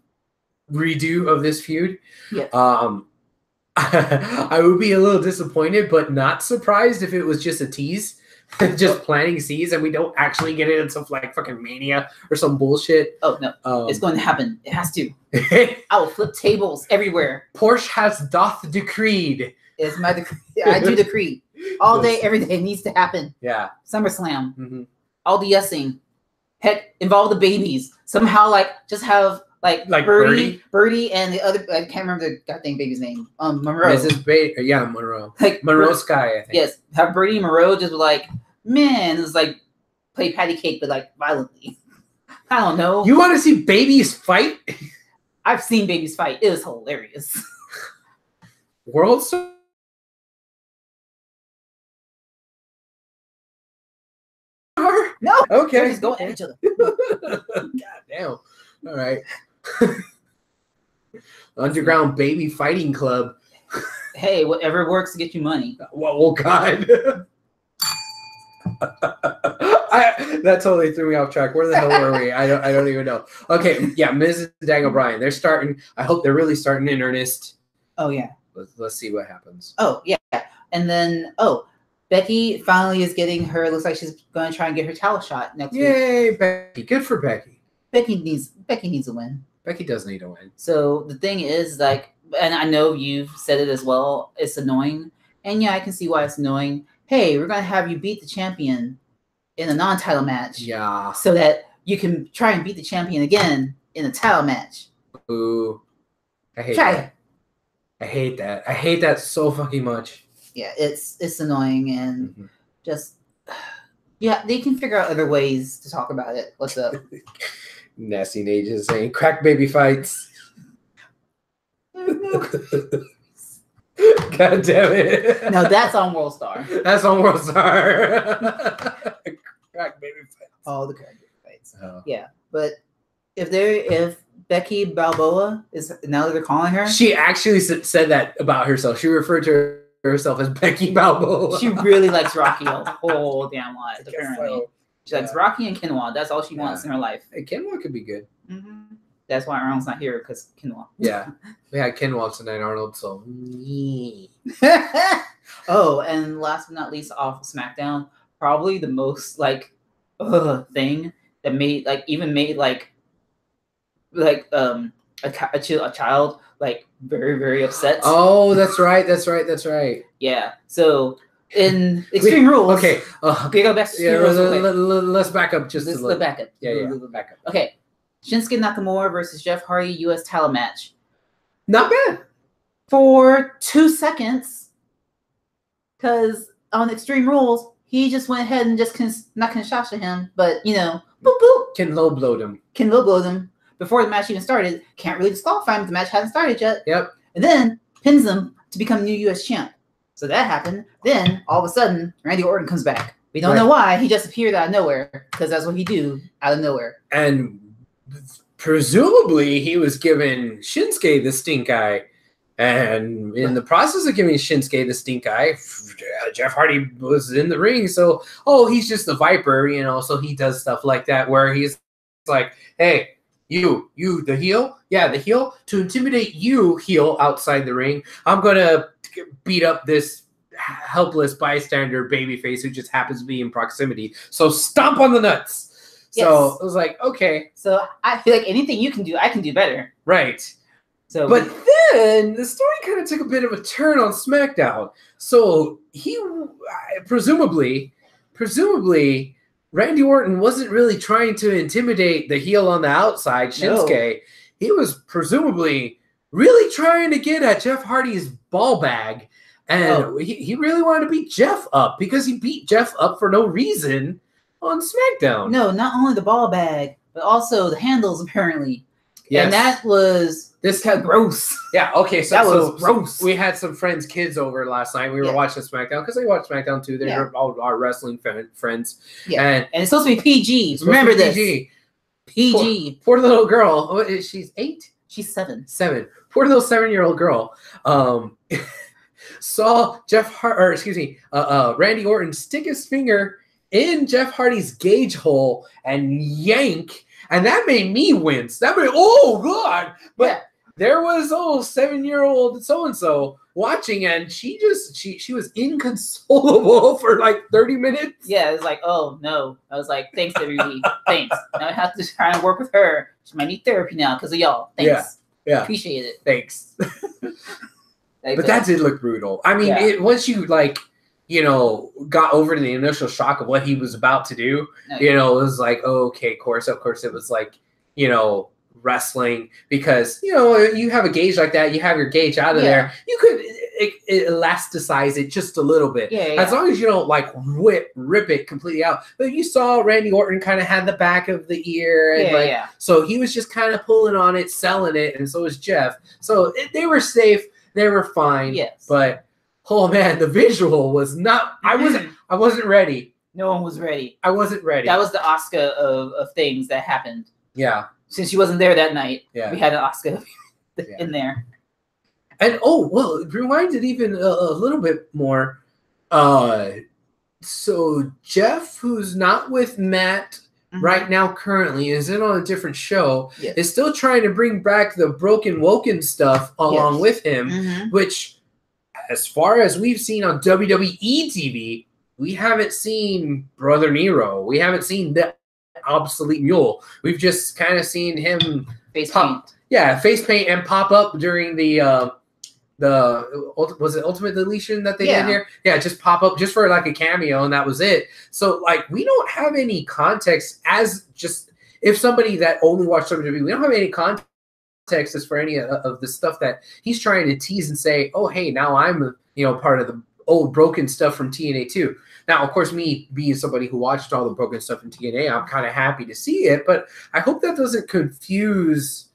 redo of this feud. Yes. I would be a little disappointed, but not surprised if it was just a tease. Just planting seeds, and we don't actually get it until like fucking Mania or some bullshit. Oh no, it's going to happen. It has to. I will flip tables everywhere. Porsche has doth decreed. It's my decree. I do decree all day, every day. It needs to happen. Yeah. SummerSlam. Mm-hmm. All the yesing. Heck, involve the babies somehow. Like just have like Birdie, and the other. I can't remember the goddamn baby's name. Monroe. Mrs. Monroe. Like Monroe Sky, I think. Yes, have Birdie and Monroe just like, man, it's like play patty cake, but like violently. I don't know. You want to see babies fight? I've seen babies fight. It was hilarious. World Star. No. Okay. They're just going at each other. God damn. All right. Underground Baby Fighting Club. Hey, whatever works to get you money. Oh God. That totally threw me off track. Where the hell were we? I don't even know. Okay, yeah, Miz and Daniel Bryan. They're starting. I hope they're really starting in earnest. Oh yeah. Let's see what happens. Oh yeah, and then Becky finally is getting her. Looks like she's going to try and get her title shot next week. Yay, Becky! Good for Becky. Becky needs a win. Becky does need a win. So the thing is, like, and I know you've said it as well. It's annoying, and yeah, I can see why it's annoying. Hey, we're gonna have you beat the champion in a non-title match. Yeah. So that you can try and beat the champion again in a title match. Ooh. I hate that. I hate that. I hate that so fucking much. Yeah, it's annoying and just yeah, they can figure out other ways to talk about it. What's up? Nasty Nate is saying crack baby fights. God damn it. No, that's on World Star. That's on World Star. Crack baby fights. Oh, the crack baby fights. Oh. Yeah. But if Becky Balboa is now that they're calling her, she actually said that about herself. She referred to herself as Becky Balboa. She really likes Rocky a whole damn lot, apparently. So. She likes Rocky and Quinoa. That's all she wants in her life. Hey, Quinoa could be good. That's why Arnold's not here, because Quinoa. Yeah. We had Quinoa tonight, Arnold, so. Oh, and last but not least, off of SmackDown, probably the most thing that made a child very, very upset. Oh, that's right. Yeah. So in Extreme Rules. Okay. Okay, go back to Extreme Rules. Let's back up just a little. Let's back up. Yeah. Back up. Okay. Shinsuke Nakamura versus Jeff Hardy U.S. title match. Not bad. For 2 seconds. Because on Extreme Rules, he just went ahead and just not Kinshasa him, but, boop, boop. Can low blow them. Before the match even started. Can't really disqualify him if the match hasn't started yet. Yep. And then pins him to become new U.S. champ. So that happened. Then, all of a sudden, Randy Orton comes back. We don't know why. He just appeared out of nowhere. Because that's what he do out of nowhere. And presumably, he was giving Shinsuke the stink eye. And in the process of giving Shinsuke the stink eye, Jeff Hardy was in the ring. So, he's just the Viper, so he does stuff like that where he's like, hey, you, the heel? Yeah, the heel. To intimidate you, heel, outside the ring, I'm going to beat up this helpless bystander babyface who just happens to be in proximity. So stomp on the nuts. Yes. So it was like, okay. So I feel like anything you can do, I can do better. Right. So, but then the story kind of took a bit of a turn on SmackDown. So he presumably Randy Orton wasn't really trying to intimidate the heel on the outside, Shinsuke. No. He was presumably really trying to get at Jeff Hardy's ball bag. And he really wanted to beat Jeff up because he beat Jeff up for no reason on SmackDown. No, not only the ball bag, but also the handles, apparently. Yes. And that was kind of gross. Yeah, okay. So that was gross. We had some friends' kids over last night. We were watching SmackDown because they watch SmackDown too. They're all our wrestling friends. Yeah. And it's supposed to be PG. Remember this. PG. Poor little girl. She's 8? She's 7. 7. Poor little 7-year-old girl. Saw Randy Orton stick his finger in Jeff Hardy's gauge hole and yank. And that made me wince. That made, oh, God. But there was, 7-year-old so-and-so watching, and she was inconsolable for like 30 minutes. Yeah, it was like, oh, no. I was like, thanks, WWE. Thanks. Now I have to try and work with her. She might need therapy now because of y'all. Thanks. Yeah. Appreciate it. Thanks. But that did look brutal. I mean, once you, got over the initial shock of what he was about to do, it was like, okay, of course it was like, wrestling because, you have a gauge like that, you have your gauge out of there, you could elasticize it just a little bit. As long as you don't rip it completely out. But you saw Randy Orton kind of had the back of the ear and so he was just kind of pulling on it, selling it, and so was Jeff. So they were safe, they were fine. Yes. But oh man, the visual was not. I wasn't ready. No one was ready. I wasn't ready. That was the Oscar of things that happened. Yeah. Since she wasn't there that night, we had an Oscar in there. And well, rewind it even a little bit more. So Jeff, who's not with Matt right now currently, is in on a different show, is still trying to bring back the Broken Woken stuff along with him, which, as far as we've seen on WWE TV, we haven't seen Brother Nero. We haven't seen the obsolete mule. We've just kind of seen him face paint and pop up during the was it Ultimate Deletion that they did here? Yeah, just pop up just for like a cameo, and that was it. So like we don't have any context as just if somebody that only watched WWE, we don't have any context as for any of the stuff that he's trying to tease and say, oh hey, now I'm part of the old broken stuff from TNA too. Now, of course, me being somebody who watched all the broken stuff in TNA, I'm kind of happy to see it, but I hope that doesn't confuse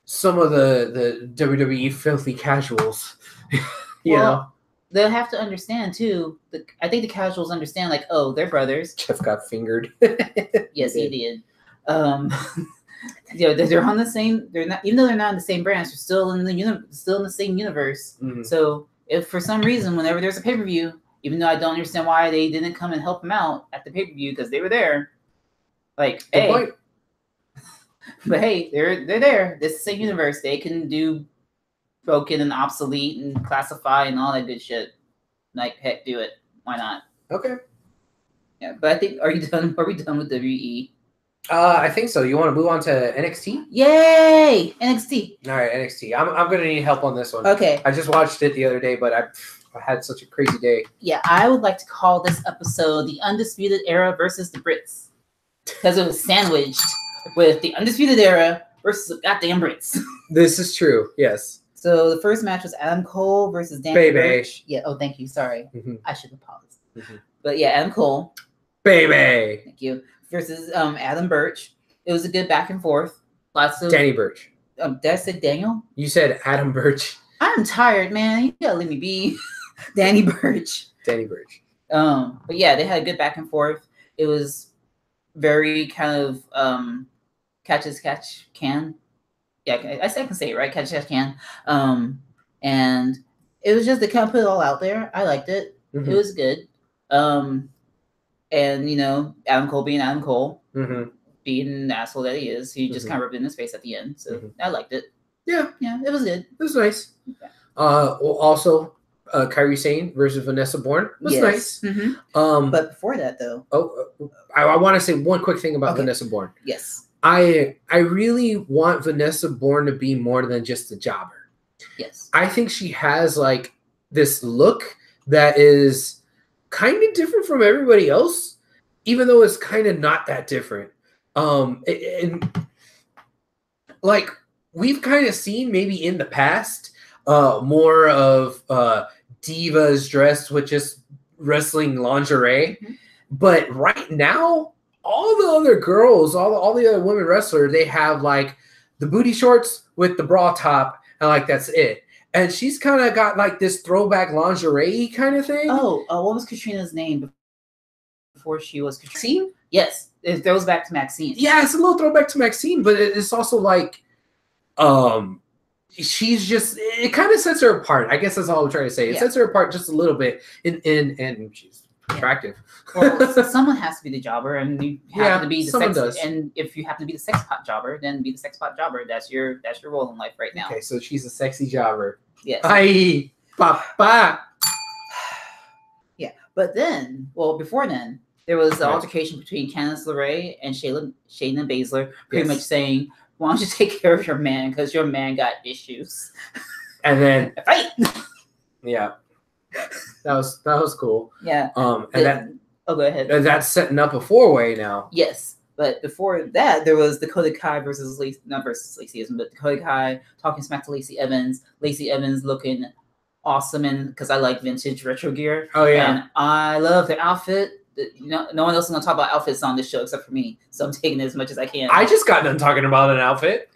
some of the WWE filthy casuals. you know, they'll have to understand too. I think the casuals understand, like, oh, they're brothers. Jeff got fingered. Yes, he did. They're on the same. They're not, even though they're not in the same branch. They're still in the same universe. So if for some reason, whenever there's a pay-per-view, even though I don't understand why they didn't come and help him out at the pay-per-view because they were there, like, good point. But hey, they're there. This is the same universe. They can do broken and obsolete and classify and all that good shit. Like, heck, do it. Why not? Okay. Yeah, but I think are we done with WE? I think so. You want to move on to NXT? Yay! NXT. All right, NXT. I'm gonna need help on this one. Okay. I just watched it the other day, but I had such a crazy day. Yeah, I would like to call this episode the Undisputed Era versus the Brits because it was sandwiched with the Undisputed Era versus the goddamn Brits. This is true. Yes. So the first match was Adam Cole versus Danny Burch. Yeah. Oh, thank you. Sorry, I should have paused. But yeah, Adam Cole. Baby. Thank you. Versus Adam Burch. It was a good back and forth. Lots of Danny Burch. Did I say Daniel? You said Adam Burch. I'm tired, man. You gotta let me be. Danny Burch. Danny Burch. But yeah, they had a good back and forth. It was very kind of catch as catch can. Yeah, I can say it right. Catch as can. And it was just they kind of put it all out there. I liked it. It was good. And Adam Cole being Adam Cole, being an asshole that he is, he just kind of rubbed it in his face at the end. So I liked it. Yeah, it was good. It was nice. Also, Kairi Sane versus Vanessa Bourne was nice. But before that, though, I want to say one quick thing about Vanessa Bourne. Yes, I really want Vanessa Bourne to be more than just a jobber. Yes, I think she has like this look that is kind of different from everybody else, even though it's kind of not that different. And like we've kind of seen maybe in the past more of divas dressed with just wrestling lingerie, but right now all the other girls, all the other women wrestlers, they have like the booty shorts with the bra top, and like that's it. And she's kind of got like this throwback lingerie kind of thing. Oh, what was Katrina's name before she was Maxine? Yes, it throws back to Maxine. Yeah, it's a little throwback to Maxine, but it's also like, she's just, it kind of sets her apart. I guess that's all I'm trying to say. It sets her apart just a little bit, and she's attractive. Well, someone has to be the jobber, and you happen to be the sex. And if you happen to be the sex pot jobber, then be the sex pot jobber. That's your role in life right now. Okay, so she's a sexy jobber. Yes. Aye, papa. Yeah, but then, before then, there was the altercation between Candice LeRae and Shayna Baszler, pretty much saying, "Why don't you take care of your man because your man got issues?" And then fight. Yeah. That was cool. Yeah. Go ahead. And that's setting up a 4-way now. Yes. But before that, there was Dakota Kai versus Lacey, not versus Lacey Evans, but Dakota Kai talking smack to Lacey Evans. Lacey Evans looking awesome, and because I like vintage retro gear. Oh yeah. And I love their outfit. No one else is gonna talk about outfits on this show except for me, so I'm taking it as much as I can. I just got done talking about an outfit.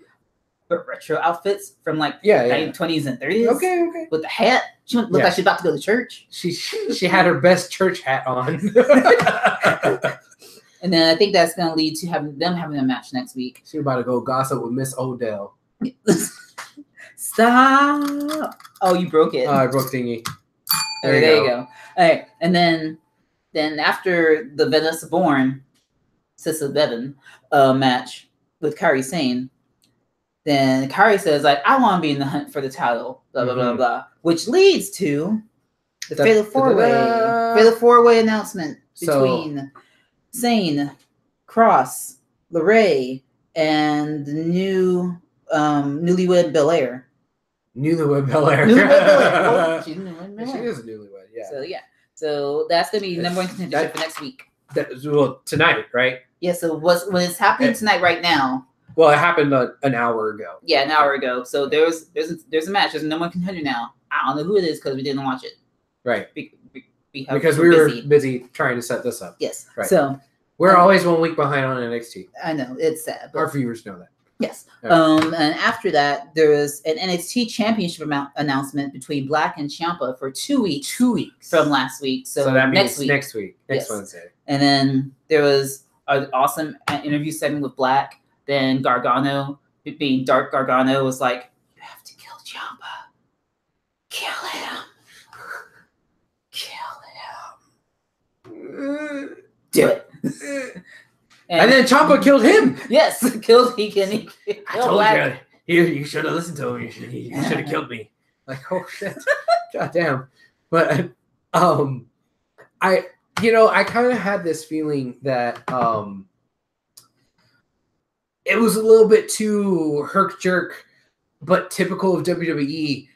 But retro outfits from like 1920s and 30s. Okay. With the hat, she looked like she's about to go to church. She had her best church hat on. And then I think that's going to lead to them having a match next week. She's about to go gossip with Miss Odell. Stop. Oh, you broke it. I broke thingy. There you go. All right. And then after the Vanessa Bourne, Sister Bevan match with Kairi Sane, then Kairi says, like, I want to be in the hunt for the title, blah, blah, blah, blah. Which leads to the Fatal 4-Way announcement between Sane, Cross, LeRae, and the new newlywed Belair. Newlywed Belair. Well, she is a newlywed, yeah. So that's going to be number one contention for next week. Well, tonight, right? Yeah, so when it's happening tonight right now. Well, it happened an hour ago. Yeah, an hour ago. So there's a match. There's a number one contender now. I don't know who it is because we didn't watch it. Right. Because we were busy trying to set this up. Yes. Right. So we're always 1 week behind on NXT. I know, it's sad. Our viewers know that. Yes. And after that, there was an NXT Championship announcement between Black and Ciampa for 2 weeks. 2 weeks from last week. So that means next week, Wednesday. And then there was an awesome interview segment with Black. Then Gargano, being Dark Gargano, was like, "You have to kill Ciampa. Kill him. Kill him. Do it." And then Ciampa killed him. Yes, killed. He killed Black. You should have listened to him. You should have killed me. Like, oh shit, goddamn. But I kind of had this feeling that it was a little bit too herk jerk, but typical of WWE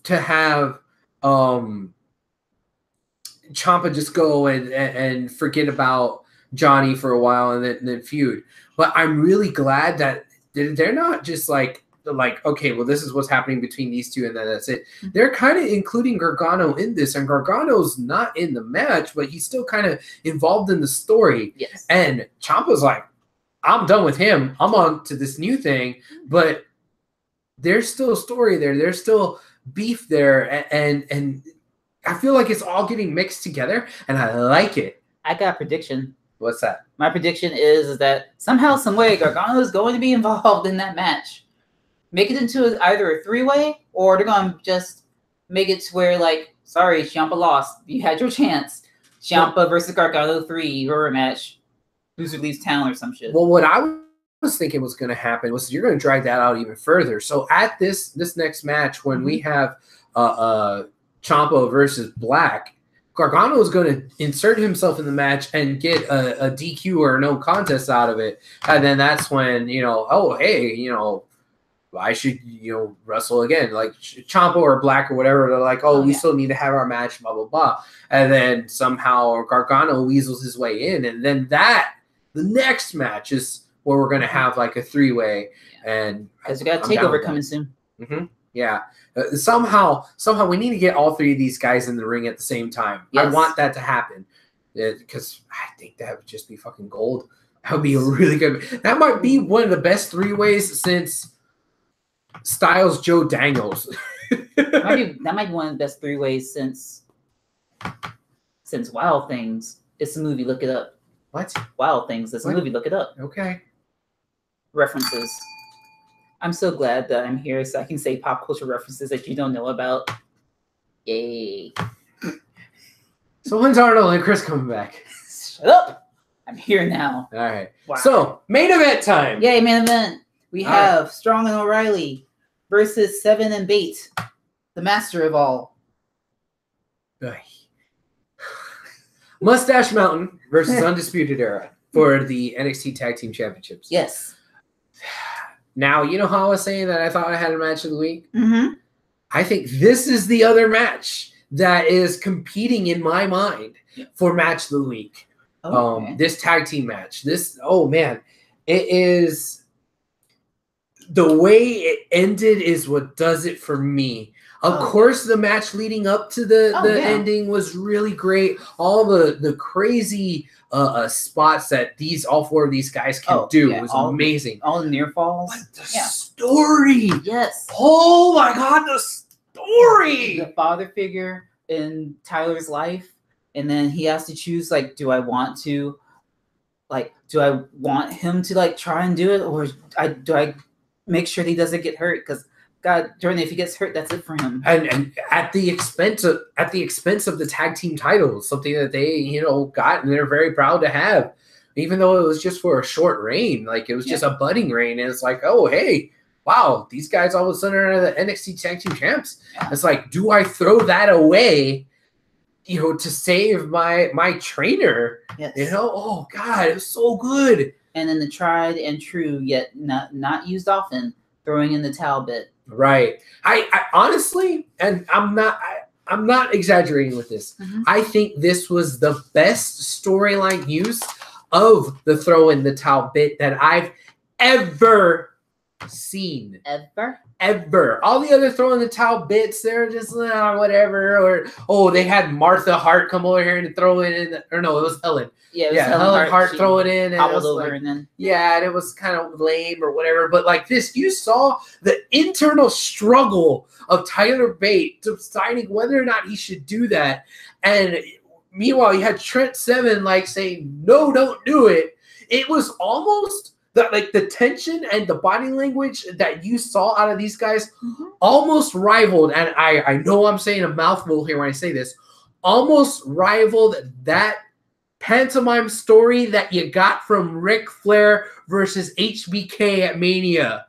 to have Ciampa just go and forget about Johnny for a while and then feud. But I'm really glad that they're not just like, okay, well, this is what's happening between these two and then that's it. They're kind of including Gargano in this, and Gargano's not in the match, but he's still kind of involved in the story. Yes. And Ciampa's like, I'm done with him. I'm on to this new thing, but there's still a story there. There's still beef there, and I feel like it's all getting mixed together, and I like it. I got a prediction. What's that? My prediction is that somehow, some way, Gargano is going to be involved in that match. Make it into either a 3-way, or they're going to just make it to where, like, sorry, Ciampa lost. You had your chance. Ciampa versus Gargano 3 match. Loser leaves town or some shit. Well, what I was thinking was going to happen was you're going to drag that out even further. So at this next match, when we have Ciampa versus Black, Gargano is going to insert himself in the match and get a DQ or no contest out of it. And then that's when, oh, hey, I should, wrestle again. Like Ciampa or Black or whatever. They're like, oh, we still need to have our match, blah, blah, blah. And then somehow Gargano weasels his way in. And then the next match is where we're going to have like a 3-way. And because we got a takeover coming soon. Mm-hmm. Yeah. Somehow we need to get all three of these guys in the ring at the same time. Yes. I want that to happen because I think that would just be fucking gold. That would be a really good. That might be one of the best 3-ways since Styles Joe Daniels. That might be one of the best 3-ways since Wild Things. It's a movie. Look it up. What? Wild Things. It's a movie. Look it up. Okay. References. I'm so glad that I'm here so I can say pop culture references that you don't know about. Yay. So when's Arnold and Chris coming back? Shut up. I'm here now. All right. Wow. So main event time. Yay, main event. We have Strong and O'Reilly versus Seven and Bate, the master of all. Mustache Mountain versus Undisputed Era for the NXT Tag Team Championships. Yes. Now, you know how I was saying that I thought I had a match of the week? Mm-hmm. I think this is the other match that is competing in my mind for match of the week. Okay. This tag team match. It is the way it ended is what does it for me. Of course, the match leading up to the ending was really great. All the crazy spots that all four of these guys can do was amazing. All the near falls. But the story. Yes. Oh my God, the story. The father figure in Tyler's life. And then he has to choose, like, do I want him to, like, try and do it? Or do I make sure he doesn't get hurt? Because God, Jordan, if he gets hurt, that's it for him. And at the expense of the tag team titles, something that they got and they're very proud to have, even though it was just for a short reign, like it was just a budding reign, and it's like, oh hey, wow, these guys all of a sudden are the NXT tag team champs. Yeah. It's like, do I throw that away, to save my trainer? Yes. Oh God, it was so good. And then the tried and true, yet not used often, throwing in the towel bit. Right. I honestly, and I'm not exaggerating with this. Mm-hmm. I think this was the best storyline use of the throw in the towel bit that I've ever seen. Ever. All the other throw in the towel bits, they're just whatever. Or they had Martha Hart come over here and throw it in. Or no, it was Helen. Yeah, it was Helen Hart throw it in, and it was over, like, and then and it was kind of lame or whatever. But like this, you saw the internal struggle of Tyler Bate deciding whether or not he should do that. And meanwhile, you had Trent Seven like saying, "No, don't do it." It was almost the tension and the body language that you saw out of these guys almost rivaled. And I know I'm saying a mouthful here when I say this, almost rivaled that pantomime story that you got from Ric Flair versus HBK at Mania.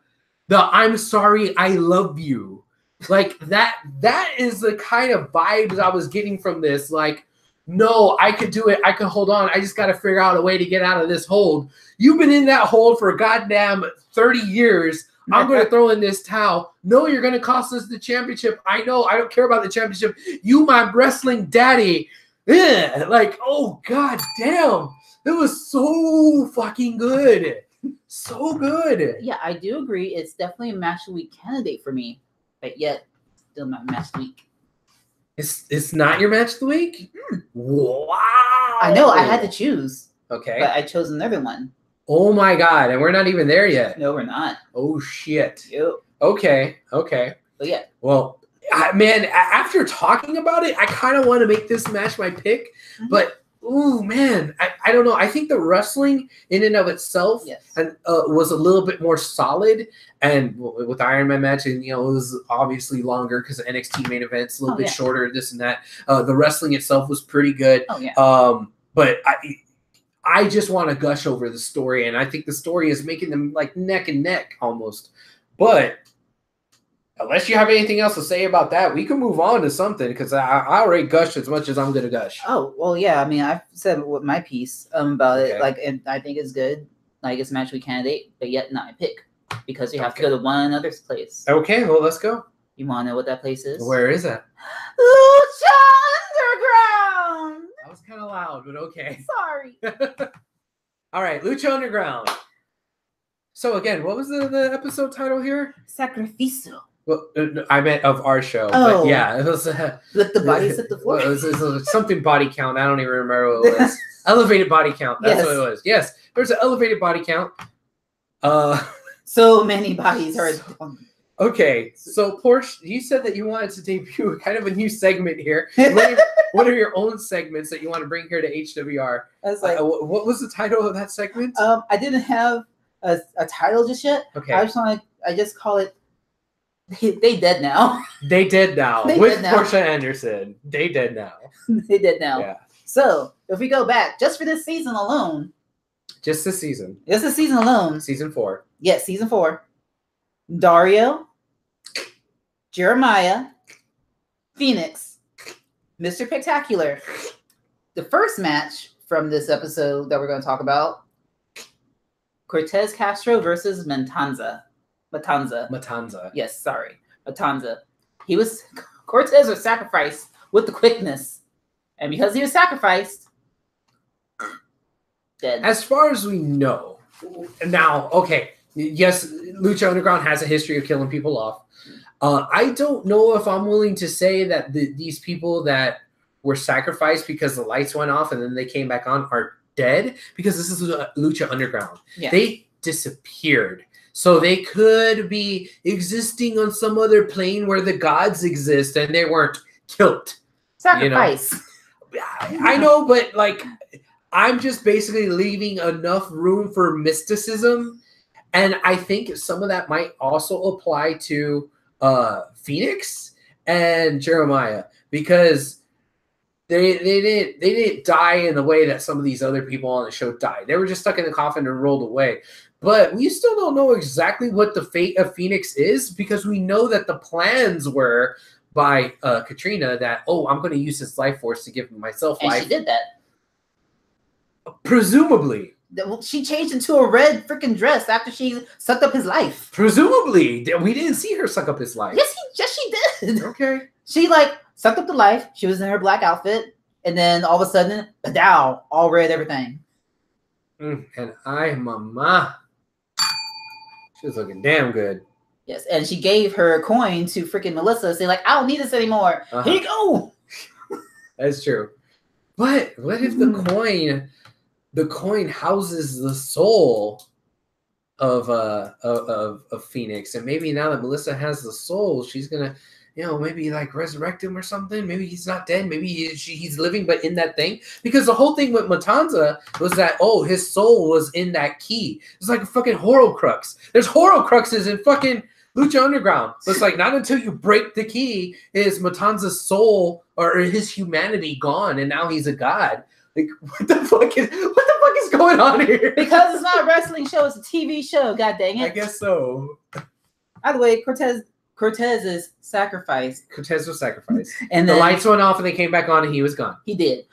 The "I'm sorry, I love you." Like that is the kind of vibes I was getting from this. Like, no, I could do it. I could hold on. I just got to figure out a way to get out of this hold. You've been in that hold for goddamn 30 years. I'm going to throw in this towel. No, you're going to cost us the championship. I know. I don't care about the championship. You, my wrestling daddy. Yeah, like, oh god damn, it was so fucking good, so good. Yeah, I do agree. It's definitely a match of the week candidate for me, but yet still not match of the week. It's not your match of the week. Wow, I know. I had to choose. Okay, but I chose another one. Oh my god, and we're not even there yet. No, we're not. Oh shit. Yep. Okay. But yeah. Well. Man, after talking about it, I kind of want to make this match my pick, but ooh, man, I don't know. I think the wrestling in and of itself was a little bit more solid, and with the Iron Man match, and it was obviously longer because the NXT main event's a little bit shorter, this and that. The wrestling itself was pretty good. Oh yeah. But I just want to gush over the story, and I think the story is making them like neck and neck almost, but. Unless you have anything else to say about that, we can move on to something because I already gushed as much as I'm going to gush. Oh, well, yeah. I mean, I've said what my piece about it. Like, and I think it's good. Like, it's a match week candidate, but yet not my pick because you have to go to one other place. Okay, well, let's go. You want to know what that place is? Where is that? Lucha Underground! That was kind of loud, but okay. Sorry. All right, Lucha Underground. So, again, what was the episode title here? Sacrificio. Well, I meant of our show. Oh. But yeah, it was... Let the bodies hit the floor. It was something body count. I don't even remember what it was. Elevated body count. That's what it was. Yes, there's an elevated body count. So many bodies are... Okay, so Porsche, you said that you wanted to debut kind of a new segment here. What are your own segments that you want to bring here to HWR? I was like, what was the title of that segment? I didn't have a title just yet. Okay. I just call it They Dead Now. They Dead Now. With Portia Anderson. They Dead Now. They Dead Now. Yeah. So, if we go back, just for this season alone. Just this season. Just this season alone. Season 4. Yes, season 4. Dario, Jeremiah, Phoenix, Mr. Spectacular. The first match from this episode that we're going to talk about, Cortez Castro versus Matanza. Yes, sorry. Matanza. Cortez was sacrificed with the quickness. And because he was sacrificed, dead. As far as we know, now, okay, yes, Lucha Underground has a history of killing people off. I don't know if I'm willing to say that these people that were sacrificed because the lights went off and then they came back on are dead, because this is Lucha Underground. Yeah. They disappeared. So they could be existing on some other plane where the gods exist and they weren't killed. Sacrifice. I know, but like, I'm just basically leaving enough room for mysticism. And I think some of that might also apply to Phoenix and Jeremiah, because they didn't die in the way that some of these other people on the show died. They were just stuck in the coffin and rolled away. But we still don't know exactly what the fate of Phoenix is, because we know that the plans were by Katrina that, I'm going to use his life force to give myself life. And she did that. Presumably. She changed into a red freaking dress after she sucked up his life. Presumably. We didn't see her suck up his life. Yes, she did. Okay. She sucked up the life. She was in her black outfit. And then all of a sudden, padow, all red everything. And mama. She was looking damn good. Yes, and she gave her coin to freaking Melissa, saying I don't need this anymore. Here you go. That's true. But what if the coin houses the soul of Phoenix, and maybe now that Melissa has the soul, she's gonna, maybe resurrect him or something. Maybe he's not dead. Maybe he's living, but in that thing. Because the whole thing with Matanza was that his soul was in that key. It's like a fucking Horcrux. There's Horcruxes in fucking Lucha Underground. So it's not until you break the key is Matanza's soul or his humanity gone, and now he's a god. What the fuck is going on here? Because it's not a wrestling show, it's a TV show. God dang it! I guess so. By the way, Cortez is sacrificed. Cortez was sacrificed, and then the lights went off, and they came back on, and he was gone. He did.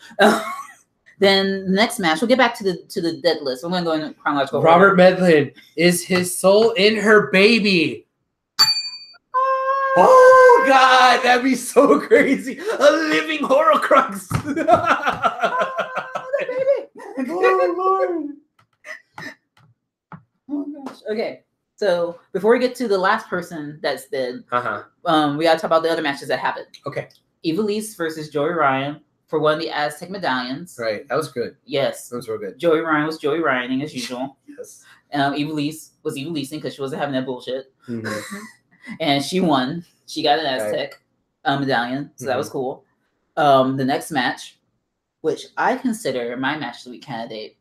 Then the next match, we'll get back to the dead list. We're going to go in chronological order. Robert Medlin, is his soul in her baby? Oh God, that'd be so crazy! A living Horcrux. Oh Lord! Oh gosh. Okay, so before we get to the last person that's dead, we gotta talk about the other matches that happened. Okay. Evilise versus Joey Ryan for one of the Aztec medallions. Right, that was good. Yes, that was real good. Joey Ryan was Joey Ryaning as usual. Yes. Evilise was Evilising because she wasn't having that bullshit. Mm-hmm. And she won. She got an Aztec medallion, so that was cool. The next match, which I consider my match of the week candidate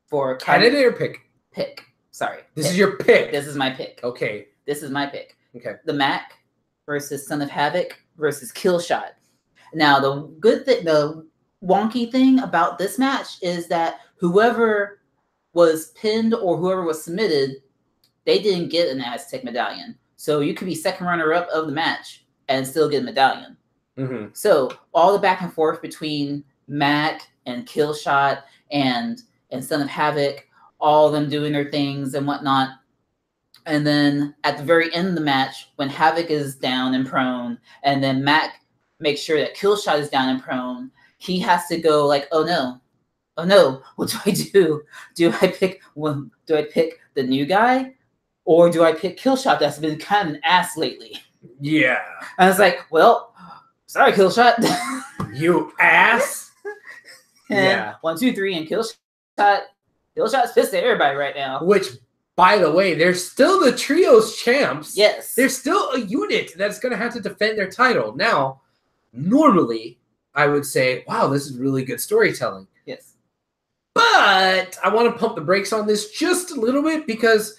for candidate or pick? Pick. Sorry. This is your pick. This is my pick. Okay. This is my pick. Okay. The Mac versus Son of Havoc versus Killshot. Now the wonky thing about this match is that whoever was pinned or whoever was submitted, they didn't get an Aztec medallion. So you could be second runner-up of the match and still get a medallion. Mm-hmm. So all the back and forth between Mac and Killshot and Son of Havoc, all of them doing their things and whatnot. And then at the very end of the match, when Havoc is down and prone, and then Mac makes sure that Killshot is down and prone, he has to go oh no, what do I do? Do I pick the new guy? Or do I pick Killshot that's been kind of an ass lately? Yeah. And it's well, sorry, Killshot. You ass. And 1, 2, 3, and Killshot's pissed at everybody right now. Which, by the way, they're still the trios champs. Yes. They're still a unit that's going to have to defend their title. Now, normally, I would say, wow, this is really good storytelling. Yes. But I want to pump the brakes on this just a little bit because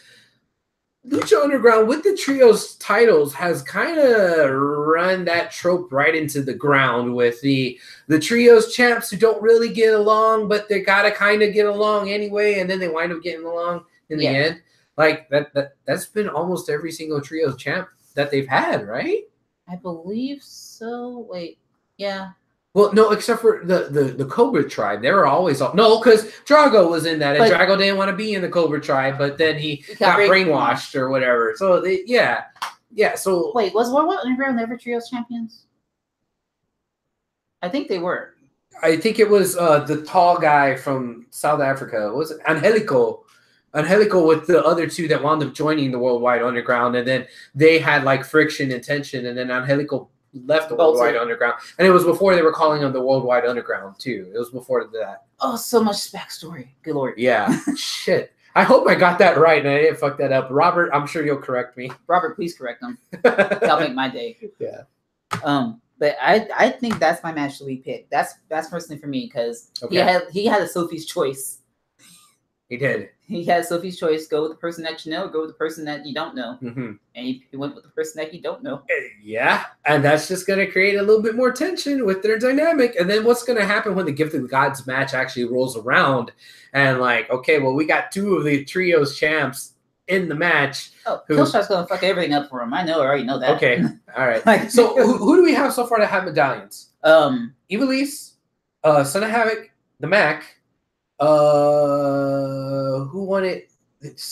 Lucha Underground with the trios titles has kind of run that trope right into the ground with the trios champs who don't really get along, but they gotta kind of get along anyway, and then they wind up getting along in the end. That's been almost every single trios champ that they've had, right? I believe so. Wait, yeah. Well, no, except for the Cobra tribe. They were always because Drago was in that, and Drago didn't want to be in the Cobra tribe, but then he got brainwashed or whatever. So So wait, was World Underground ever trios champions? I think they were. I think it was the tall guy from South Africa. Was it Angelico with the other two that wound up joining the Worldwide Underground, and then they had friction and tension, and then Angelico left the Worldwide Underground, and it was before they were calling them the Worldwide Underground too. It was before that. Oh, so much backstory. Good Lord. Yeah. Shit. I hope I got that right and I didn't fuck that up. Robert, I'm sure you'll correct me. Robert, please correct them. That'll make my day. Yeah. But I think that's my match of the week pick. That's personally for me because he had a Sophie's Choice. He did. He had Sophie's choice: go with the person that you know, or go with the person that you don't know. Mm-hmm. And he went with the person that you don't know. Yeah, and that's just going to create a little bit more tension with their dynamic. And then what's going to happen when the Gift of the Gods match actually rolls around? And like, okay, well, we got 2 of the trios champs in the match. Oh, Killshot's going to fuck everything up for him. I already know that. Okay, all right. So who do we have so far that have medallions? Ivelisse, Son of Havoc, the Mac. Who won it?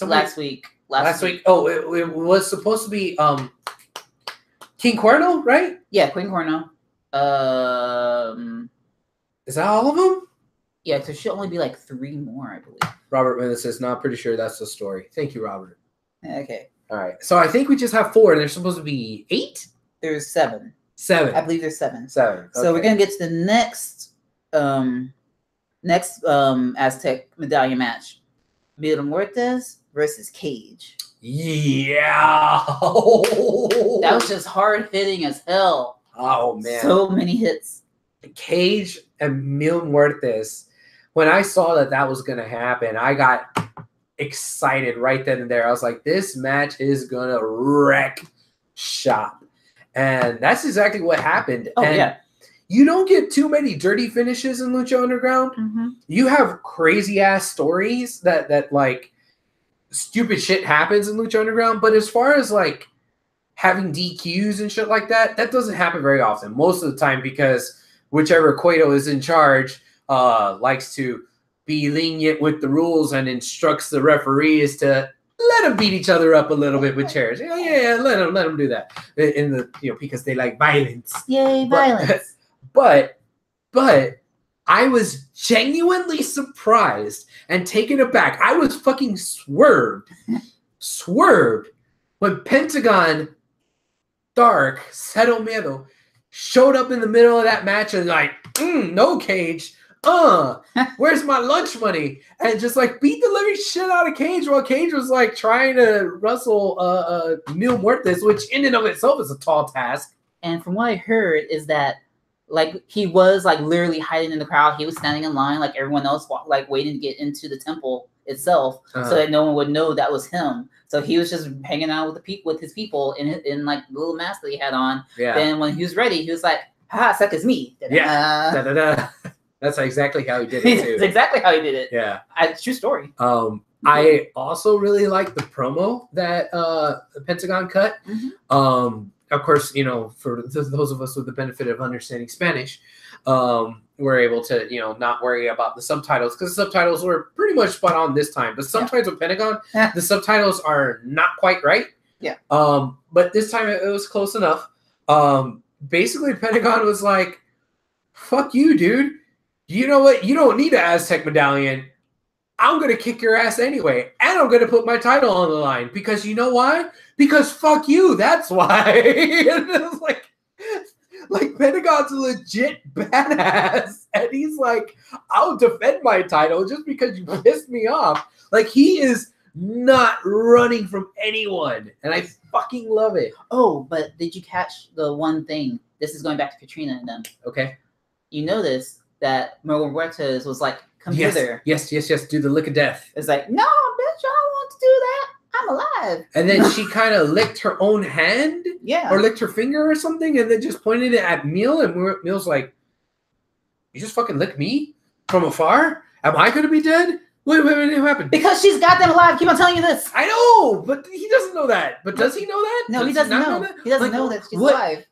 Last week. Last week. Oh, it was supposed to be King Cuerno, right? Yeah, King Cuerno. Is that all of them? Yeah, there should only be like 3 more, I believe. Robert Mendes says, "No, I'm pretty sure that's the story." Thank you, Robert. Okay. All right. So I think we just have 4, and there's supposed to be 8. There's 7. 7. I believe there's 7. 7. Okay. So we're gonna get to the next Aztec medallion match: Mil Muertes versus Cage. Yeah. That was just hard hitting as hell. Oh man. So many hits. Cage and Mil Muertes. When I saw that was gonna happen, I got excited right then and there. I was like, this match is gonna wreck shop. And that's exactly what happened. Oh, and yeah. You don't get too many dirty finishes in Lucha Underground. Mm-hmm. You have crazy ass stories that like stupid shit happens in Lucha Underground. But as far as like having DQs and shit like that, that doesn't happen very often. Most of the time, because whichever Cueto is in charge likes to be lenient with the rules and instructs the referees to let them beat each other up a little bit with chairs. Yeah, let them do that in the because they like violence. Yay, violence! But I was genuinely surprised and taken aback. I was fucking swerved when Pentagon Dark Cero Miedo showed up in the middle of that match and like, no, Cage. Where's my lunch money? And just like beat the living shit out of Cage while Cage was like trying to wrestle Mil Muertes, which in and of itself is a tall task. And from what I heard is that like he was like literally hiding in the crowd. He was standing in line like everyone else, like waiting to get into the temple itself, so that no one would know that was him. So he was just hanging out with his people in like the little mask that he had on. Yeah. Then when he was ready, he was like, "Ha, suck is me." Yeah. That's exactly how he did it too. That's exactly how he did it. Yeah. True story. I also really like the promo that Pentagon cut. Mm-hmm. Of course, for those of us with the benefit of understanding Spanish, we're able to, not worry about the subtitles because the subtitles were pretty much spot on this time. But sometimes with Pentagon, the subtitles are not quite right. Yeah. But this time it was close enough. Basically, Pentagon was like, "Fuck you, dude. You know what? You don't need an Aztec medallion. I'm going to kick your ass anyway. And I'm going to put my title on the line. Because you know why? Because fuck you. That's why." And it was like Pentagon's a legit badass. And he's like, "I'll defend my title just because you pissed me off." Like, he is not running from anyone. And I fucking love it. Oh, but did you catch the one thing? This is going back to Katrina and them. Okay. You notice that Mil Muertes was like, "Come hither." Yes. Do the lick of death. It's like, "No, bitch, I don't want to do that. I'm alive." And then she kind of licked her own hand. Yeah. Or licked her finger or something and then just pointed it at Mil. And Mil's like, "You just fucking licked me from afar? Am I going to be dead? Wait, what happened?" Because she's goddamn alive. Keep on telling you this. I know, but he doesn't know that. But does he know that? No, he doesn't know. He doesn't know that she's alive.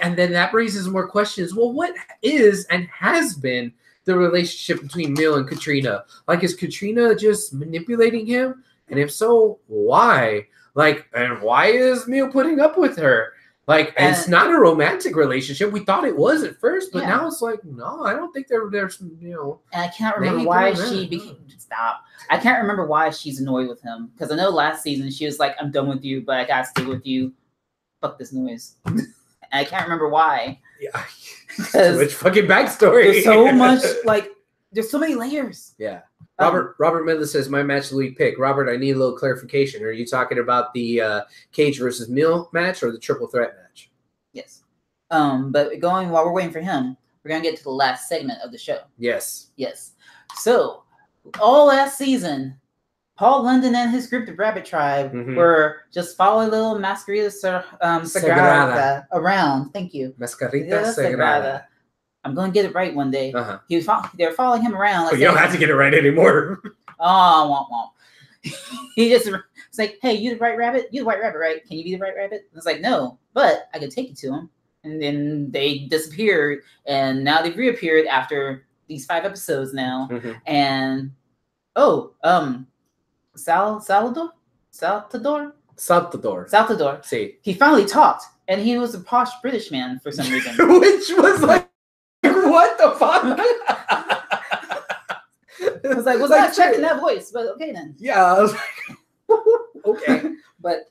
And then that raises more questions. Well, what is and has been the relationship between Mil and Katrina? Like, is Katrina just manipulating him? And if so, why? Like, and why is Mil putting up with her? Like, and it's not a romantic relationship. We thought it was at first, but now it's like, no, I don't think there's, And I can't remember why she became. Stop. I can't remember why she's annoyed with him. Because I know last season she was like, "I'm done with you, but I gotta stay with you. Fuck this noise." And I can't remember why. Yeah. So much fucking backstory. There's so much, like, there's so many layers. Yeah. Robert Mendes says, "My match of the week pick." Robert, I need a little clarification. Are you talking about the Cage versus Mil match or the triple threat match? Yes. But while we're waiting for him, we're going to get to the last segment of the show. Yes. So, all last season, Paul London and his group, the Rabbit Tribe, were just following little Masquerita Sagrada around. Thank you. Masquerita Sagrada. I'm going to get it right one day. They're following him around. Like, you don't have to get it right anymore. Oh, womp. He just it's like, hey, you the right rabbit? You the white rabbit, right? Can you be the right rabbit? And it's like, no, but I can take you to him. And then they disappeared, and now they've reappeared after these 5 episodes now. And Salvador. See, he finally talked, and he was a posh British man for some reason, which was like, what the fuck? I was like, was I checking that voice? But okay then. Yeah, I was like, okay, but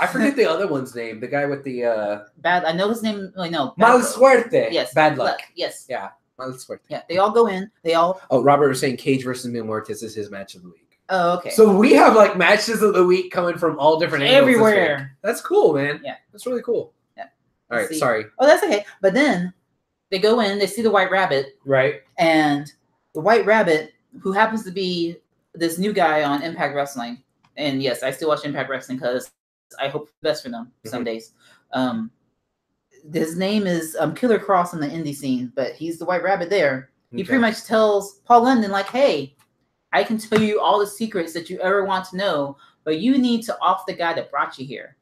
I forget the other one's name. The guy with the bad. I know his name. Like, no, Mal Suerte. Yes, bad luck. Yes, yeah, Mal Suerte. Yeah, they all go in. They all. Oh, Robert was saying Cage versus Mil Muertes is his match of the week. Oh, okay. So we have like matches of the week coming from all different angles. Everywhere. That's cool, man. Yeah, that's really cool. Yeah. All right, sorry. Oh, that's okay. But then they go in. They see the White Rabbit. Right. And the White Rabbit, who happens to be this new guy on Impact Wrestling, and yes, I still watch Impact Wrestling because I hope the best for them some days. His name is Killer Cross in the indie scene, but he's the White Rabbit there. He pretty much tells Paul London, like, hey, I can tell you all the secrets that you ever want to know, but you need to off the guy that brought you here.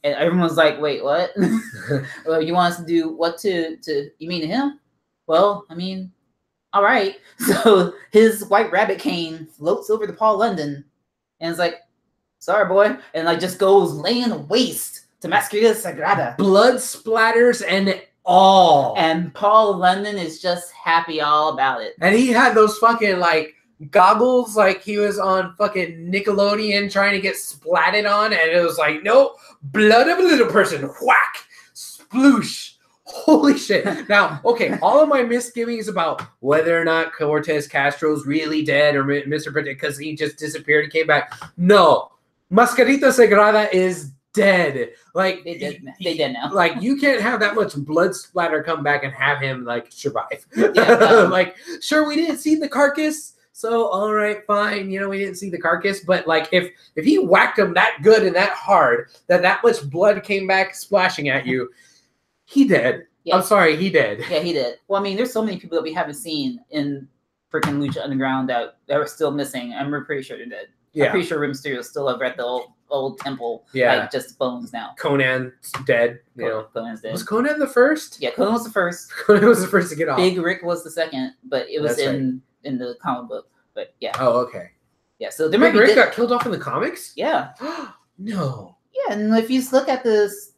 And everyone's like, wait, what? Well, you want us to do what to you mean to him? Well, I mean, all right. So his White Rabbit cane floats over to Paul London and it's like, sorry, boy. And like just goes laying waste to Masquerita Sagrada. Blood splatters and all. And Paul London is just happy all about it. And he had those fucking like goggles like he was on fucking Nickelodeon trying to get splatted on, and it was like, nope, blood of a little person, whack, sploosh. Holy shit. Now, okay, all of my misgivings about whether or not Cortez Castro's really dead or Mr. Protect because he just disappeared and came back. No. Masquerita Sagrada is dead. Like they did now. Like you can't have that much blood splatter come back and have him like survive. Yeah, like, sure, we didn't see the carcass. So, all right, fine. You know, we didn't see the carcass, but like if he whacked him that good and that hard that much blood came back splashing at you, he dead. Yeah. I'm sorry, he did. Yeah, he did. Well, I mean, there's so many people that we haven't seen in freaking Lucha Underground that are still missing, and we're pretty sure they're dead. Yeah. I'm pretty sure Rey Mysterio is still over at the old temple. Yeah. Like just bones now. Conan's dead. Conan's dead. Was Conan the first? Yeah, Conan was the first. Conan was the first to get off. Big Rick was the second, but it was in the comic book. But yeah. Oh, okay. Yeah, so there Big Rick got killed off in the comics? Yeah. No. Yeah, and if you look at this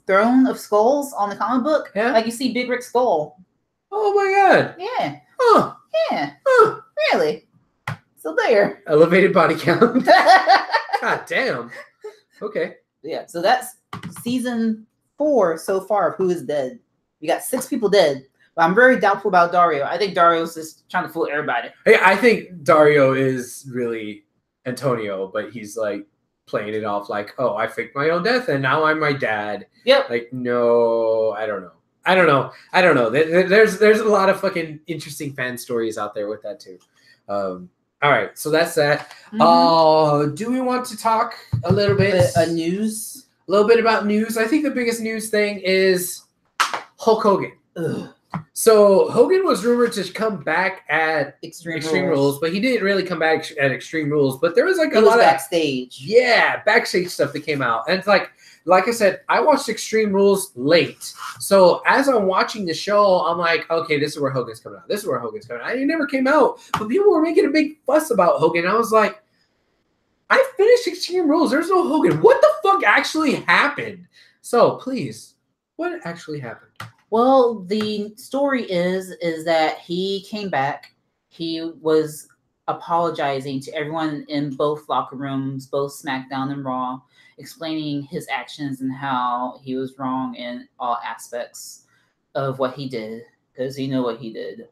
throne of skulls on the comic book, like you see Big Rick's skull. Oh my god. Yeah. Huh. Yeah. Huh. Really. Still there. Elevated body count. God damn. Okay. Yeah, so that's season 4 so far of Who is Dead. We got 6 people dead. But I'm very doubtful about Dario. I think Dario's just trying to fool everybody. Hey, I think Dario is really Antonio, but he's like playing it off like, oh, I faked my own death and now I'm my dad. Yep. Like, no, I don't know. There's a lot of fucking interesting fan stories out there with that too. All right, so that's that. Do we want to talk a little bit news? A little bit about news. I think the biggest news thing is Hulk Hogan. Ugh. So Hogan was rumored to come back at Extreme Rules, but he didn't really come back at Extreme Rules. But there was like a lot of backstage. Yeah, backstage stuff that came out. And it's like I said, I watched Extreme Rules late. So as I'm watching the show, I'm like, okay, this is where Hogan's coming out. This is where Hogan's coming out. And he never came out. But people were making a big fuss about Hogan. I was like, I finished Extreme Rules. There's no Hogan. What the fuck actually happened? So please, what actually happened? Well, the story is that he came back. He was apologizing to everyone in both locker rooms, both SmackDown and Raw, explaining his actions and how he was wrong in all aspects of what he did, because he knew what he did.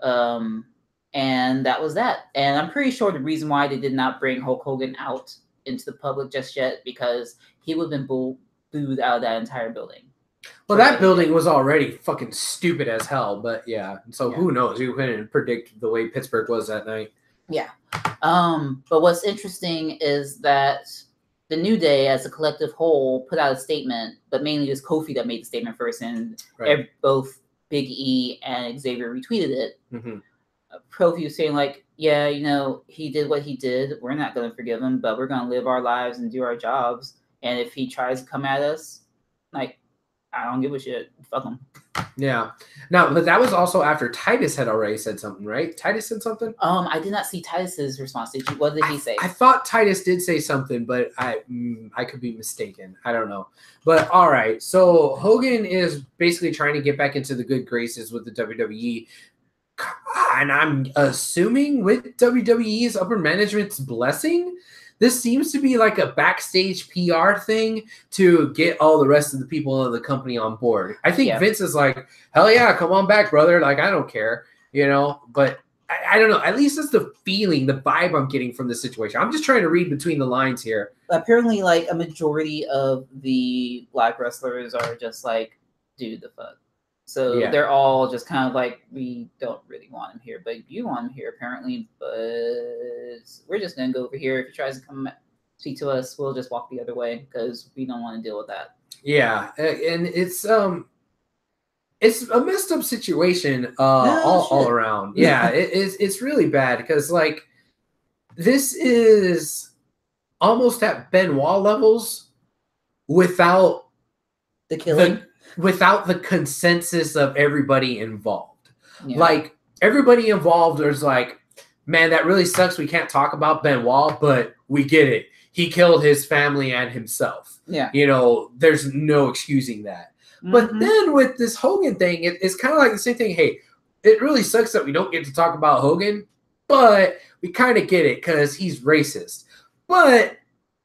And that was that. And I'm pretty sure the reason why they did not bring Hulk Hogan out into the public just yet, because he would have been booed out of that entire building. Well, that building was already fucking stupid as hell, but yeah. So who knows? You couldn't predict the way Pittsburgh was that night. Yeah. But what's interesting is that the New Day, as a collective whole, put out a statement, but mainly it was Kofi that made the statement first, and both Big E and Xavier retweeted it. Kofi was saying, like, yeah, you know, he did what he did. We're not going to forgive him, but we're going to live our lives and do our jobs. And if he tries to come at us, like, I don't give a shit. Fuck him. Yeah. Now, but that was also after Titus had already said something, right? Titus said something? I did not see Titus's response. What did he say? I thought Titus did say something, but I could be mistaken. I don't know. But all right. So Hogan is basically trying to get back into the good graces with the WWE. And I'm assuming with WWE's upper management's blessing, this seems to be like a backstage PR thing to get all the rest of the people of the company on board. I think Vince is like, hell yeah, come on back, brother. Like, I don't care, you know, but I don't know. At least that's the feeling, the vibe I'm getting from this situation. I'm just trying to read between the lines here. Apparently, like, a majority of the Black wrestlers are just like, dude, the fuck. So they're all just kind of like, we don't really want him here, but you want him here apparently. But we're just gonna go over here. If he tries to come speak to us, we'll just walk the other way because we don't want to deal with that. Yeah, and it's a messed up situation all around. Yeah, it's really bad because like this is almost at Benoit levels without the killing. Without the consensus of everybody involved. Like, everybody involved is like, man, that really sucks. We can't talk about Benoit, but we get it. He killed his family and himself. Yeah. You know, there's no excusing that. But then with this Hogan thing, it's kind of like the same thing. Hey, it really sucks that we don't get to talk about Hogan, but we kind of get it because he's racist. But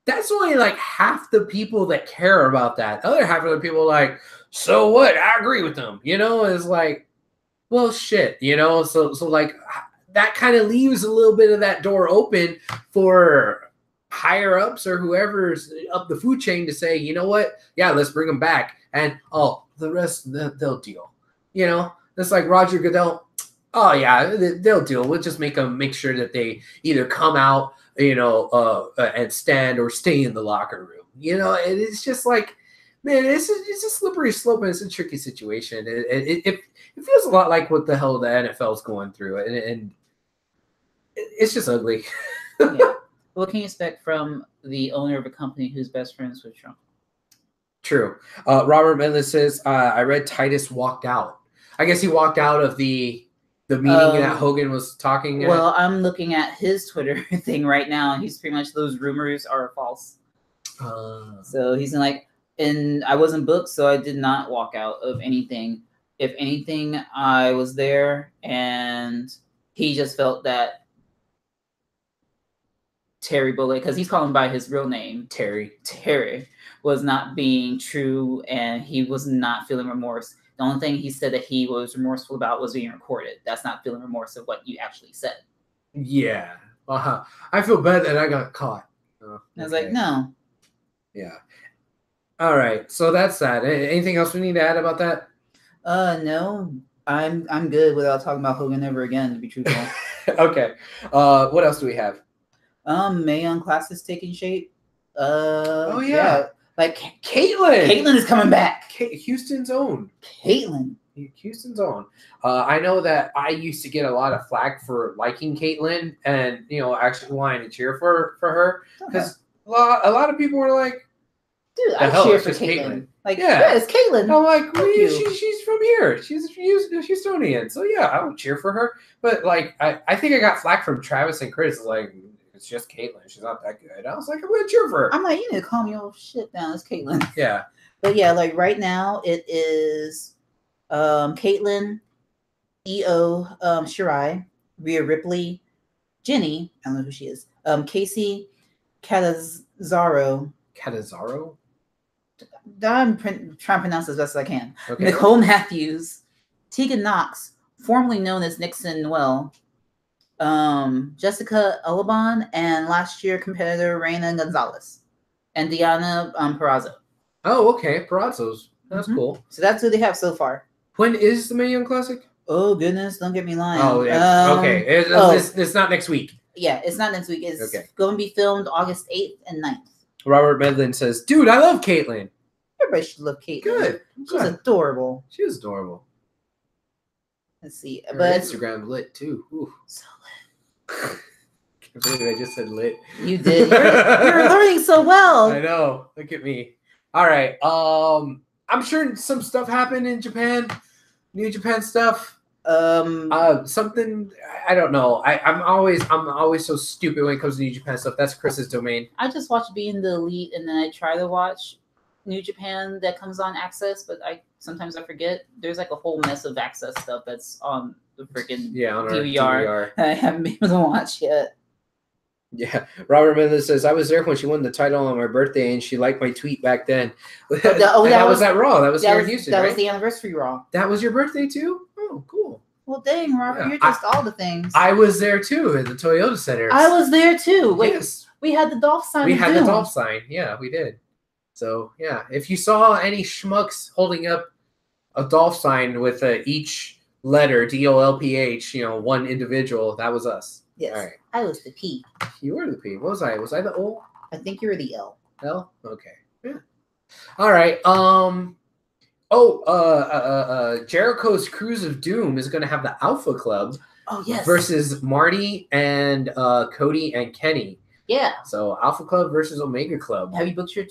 that's only like half the people that care about that. The other half of the people are like, so what? I agree with them. You know, it's like, well, shit, you know? So like that kind of leaves a little bit of that door open for higher ups or whoever's up the food chain to say, you know what? Yeah, let's bring them back. And, the rest, they'll deal. You know, it's like Roger Goodell. Oh, yeah, they'll deal. We'll just make sure that they either come out, you know, and stand or stay in the locker room. You know, and it's just like, man, it's a slippery slope and it's a tricky situation. It feels a lot like what the hell the NFL is going through, and it's just ugly. What can you expect from the owner of a company who's best friends with Trump? True. Robert Medley says, I read Titus walked out. I guess he walked out of the meeting that Hogan was talking at. Well, I'm looking at his Twitter thing right now, and he's pretty much, those rumors are false. So he's like, and I wasn't booked, so I did not walk out of anything. If anything, I was there, and he just felt that Terry Bullock, because he's calling by his real name, Terry, was not being true, and he was not feeling remorse. The only thing he said that he was remorseful about was being recorded. That's not feeling remorse of what you actually said. Yeah. I feel bad that I got caught. I was like, no. Yeah. All right. So that's that. Anything else we need to add about that? No. I'm good without talking about Hogan ever again, to be truthful. Okay. What else do we have? Mae Young Class is taking shape. Yeah. Like Caitlyn is coming back. Houston's own. Houston's own. I know that I used to get a lot of flack for liking Caitlyn and, you know, actually wanting to cheer for her. Because a lot of people were like, dude, I cheer for Caitlyn. Like, yeah, it's Caitlyn. I'm like, she's from here. She's Houstonian. So, yeah, I would cheer for her. But, like, I think I got flack from Travis and Chris. Like, it's just Caitlyn. She's not that good. I was like, I'm going to cheer for her. I'm like, you need to calm your shit down. It's Caitlyn. Yeah. But, yeah, like, right now, it is Caitlyn, Io Shirai, Rhea Ripley, Jenny, I don't know who she is, Casey Catanzaro. I'm trying to pronounce as best as I can. Okay. Nicole Matthews, Tegan Knox, formerly known as Nixon Noel, Jessica Alban, and last year competitor Reina Gonzalez, and Diana Perazzo. Oh, okay. Perazzo's. That's cool. So that's who they have so far. When is the Mae Young Classic? Oh, goodness. Don't get me lying. Oh, yeah. Okay. It's not next week. Yeah, it's not next week. It's going to be filmed August 8th and 9th. Robert Medlin says, "Dude, I love Caitlyn. Everybody should love Caitlyn. Good. She's adorable. She was adorable. Let's see. Her but Instagram lit too. Ooh. So lit. Can't believe I just said lit. You did. You're learning so well. I know. Look at me. All right. I'm sure some stuff happened in Japan. New Japan stuff. Something I don't know. I'm always so stupid when it comes to New Japan stuff. That's Chris's domain. I just watch Being the Elite, and then I try to watch New Japan that comes on Access, but sometimes I forget. There's like a whole mess of Access stuff that's on the freaking on DVR. I haven't been able to watch yet. Yeah, Robert Mendes says, I was there when she won the title on my birthday, and she liked my tweet back then. That was at Raw. That was here in Houston, That right? was the anniversary Raw. That was your birthday, too? Oh, cool. Well, dang, Robert, you're just all the things. I was there, too, at the Toyota Center. I was there, too. Wait, yes. We had the Dolph sign. We had the Dolph sign. Yeah, we did. So, yeah, if you saw any schmucks holding up a Dolph sign with each letter, DOLPH, one individual, that was us. Yes, all right. I was the P. You were the P. What was I? Was I the O? I think you were the L. L? Okay. Yeah. All right. Jericho's Cruise of Doom is going to have the Alpha Club. Oh, yes. Versus Marty and Cody and Kenny. Yeah. So Alpha Club versus Omega Club. Have you booked your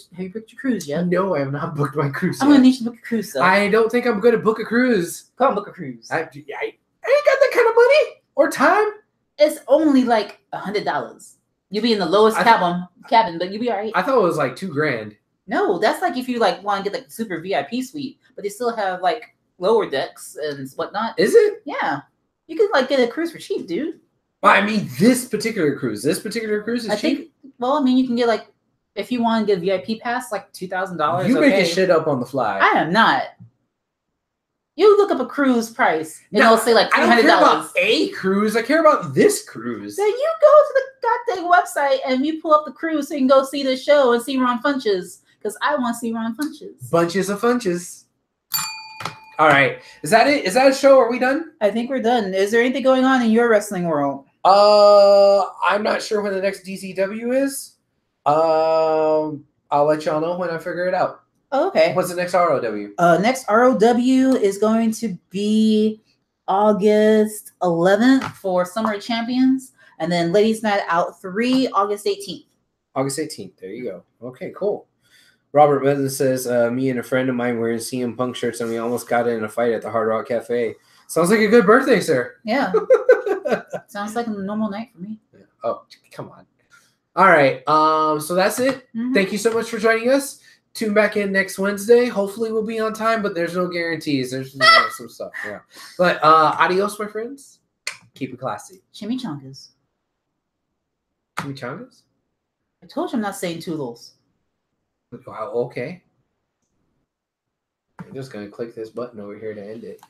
cruise yet? No, I have not booked my cruise yet. I'm going to need you to book a cruise, though. I don't think I'm going to book a cruise. Come on, book a cruise. I ain't got that kind of money or time. It's only like $100. You'll be in the lowest cabin, but you'll be all right. I thought it was like $2,000. No, that's like if you like want to get like super VIP suite, but they still have like lower decks and whatnot. Is it? Yeah, you could like get a cruise for cheap, dude. Well, I mean, this particular cruise is cheap. Well, I mean, you can get like if you want to get a VIP pass, like $2,000. You making shit up on the fly. I am not. You look up a cruise price, and it'll say like $300. I don't care about a cruise. I care about this cruise. Then you go to the goddamn website and you pull up the cruise so you can go see the show and see Ron Funches. Because I want to see Ron Funches. Bunches of Funches. All right. Is that it? Is that a show? Are we done? I think we're done. Is there anything going on in your wrestling world? I'm not sure when the next DCW is. I'll let y'all know when I figure it out. Oh, okay. What's the next ROW? Next ROW is going to be August 11th for Summer Champions. And then Ladies Night Out 3, August 18th. August 18th. There you go. Okay, cool. Robert Medlin says, me and a friend of mine were in CM Punk shirts and we almost got in a fight at the Hard Rock Cafe. Sounds like a good birthday, sir. Yeah. Sounds like a normal night for me. Oh, come on. All right. So that's it. Mm-hmm. Thank you so much for joining us. Tune back in next Wednesday. Hopefully we'll be on time, but there's no guarantees. There's some stuff. Yeah. But adios, my friends. Keep it classy. Chimichangas. Chimichangas? I told you I'm not saying toodles. Wow, okay. I'm just going to click this button over here to end it.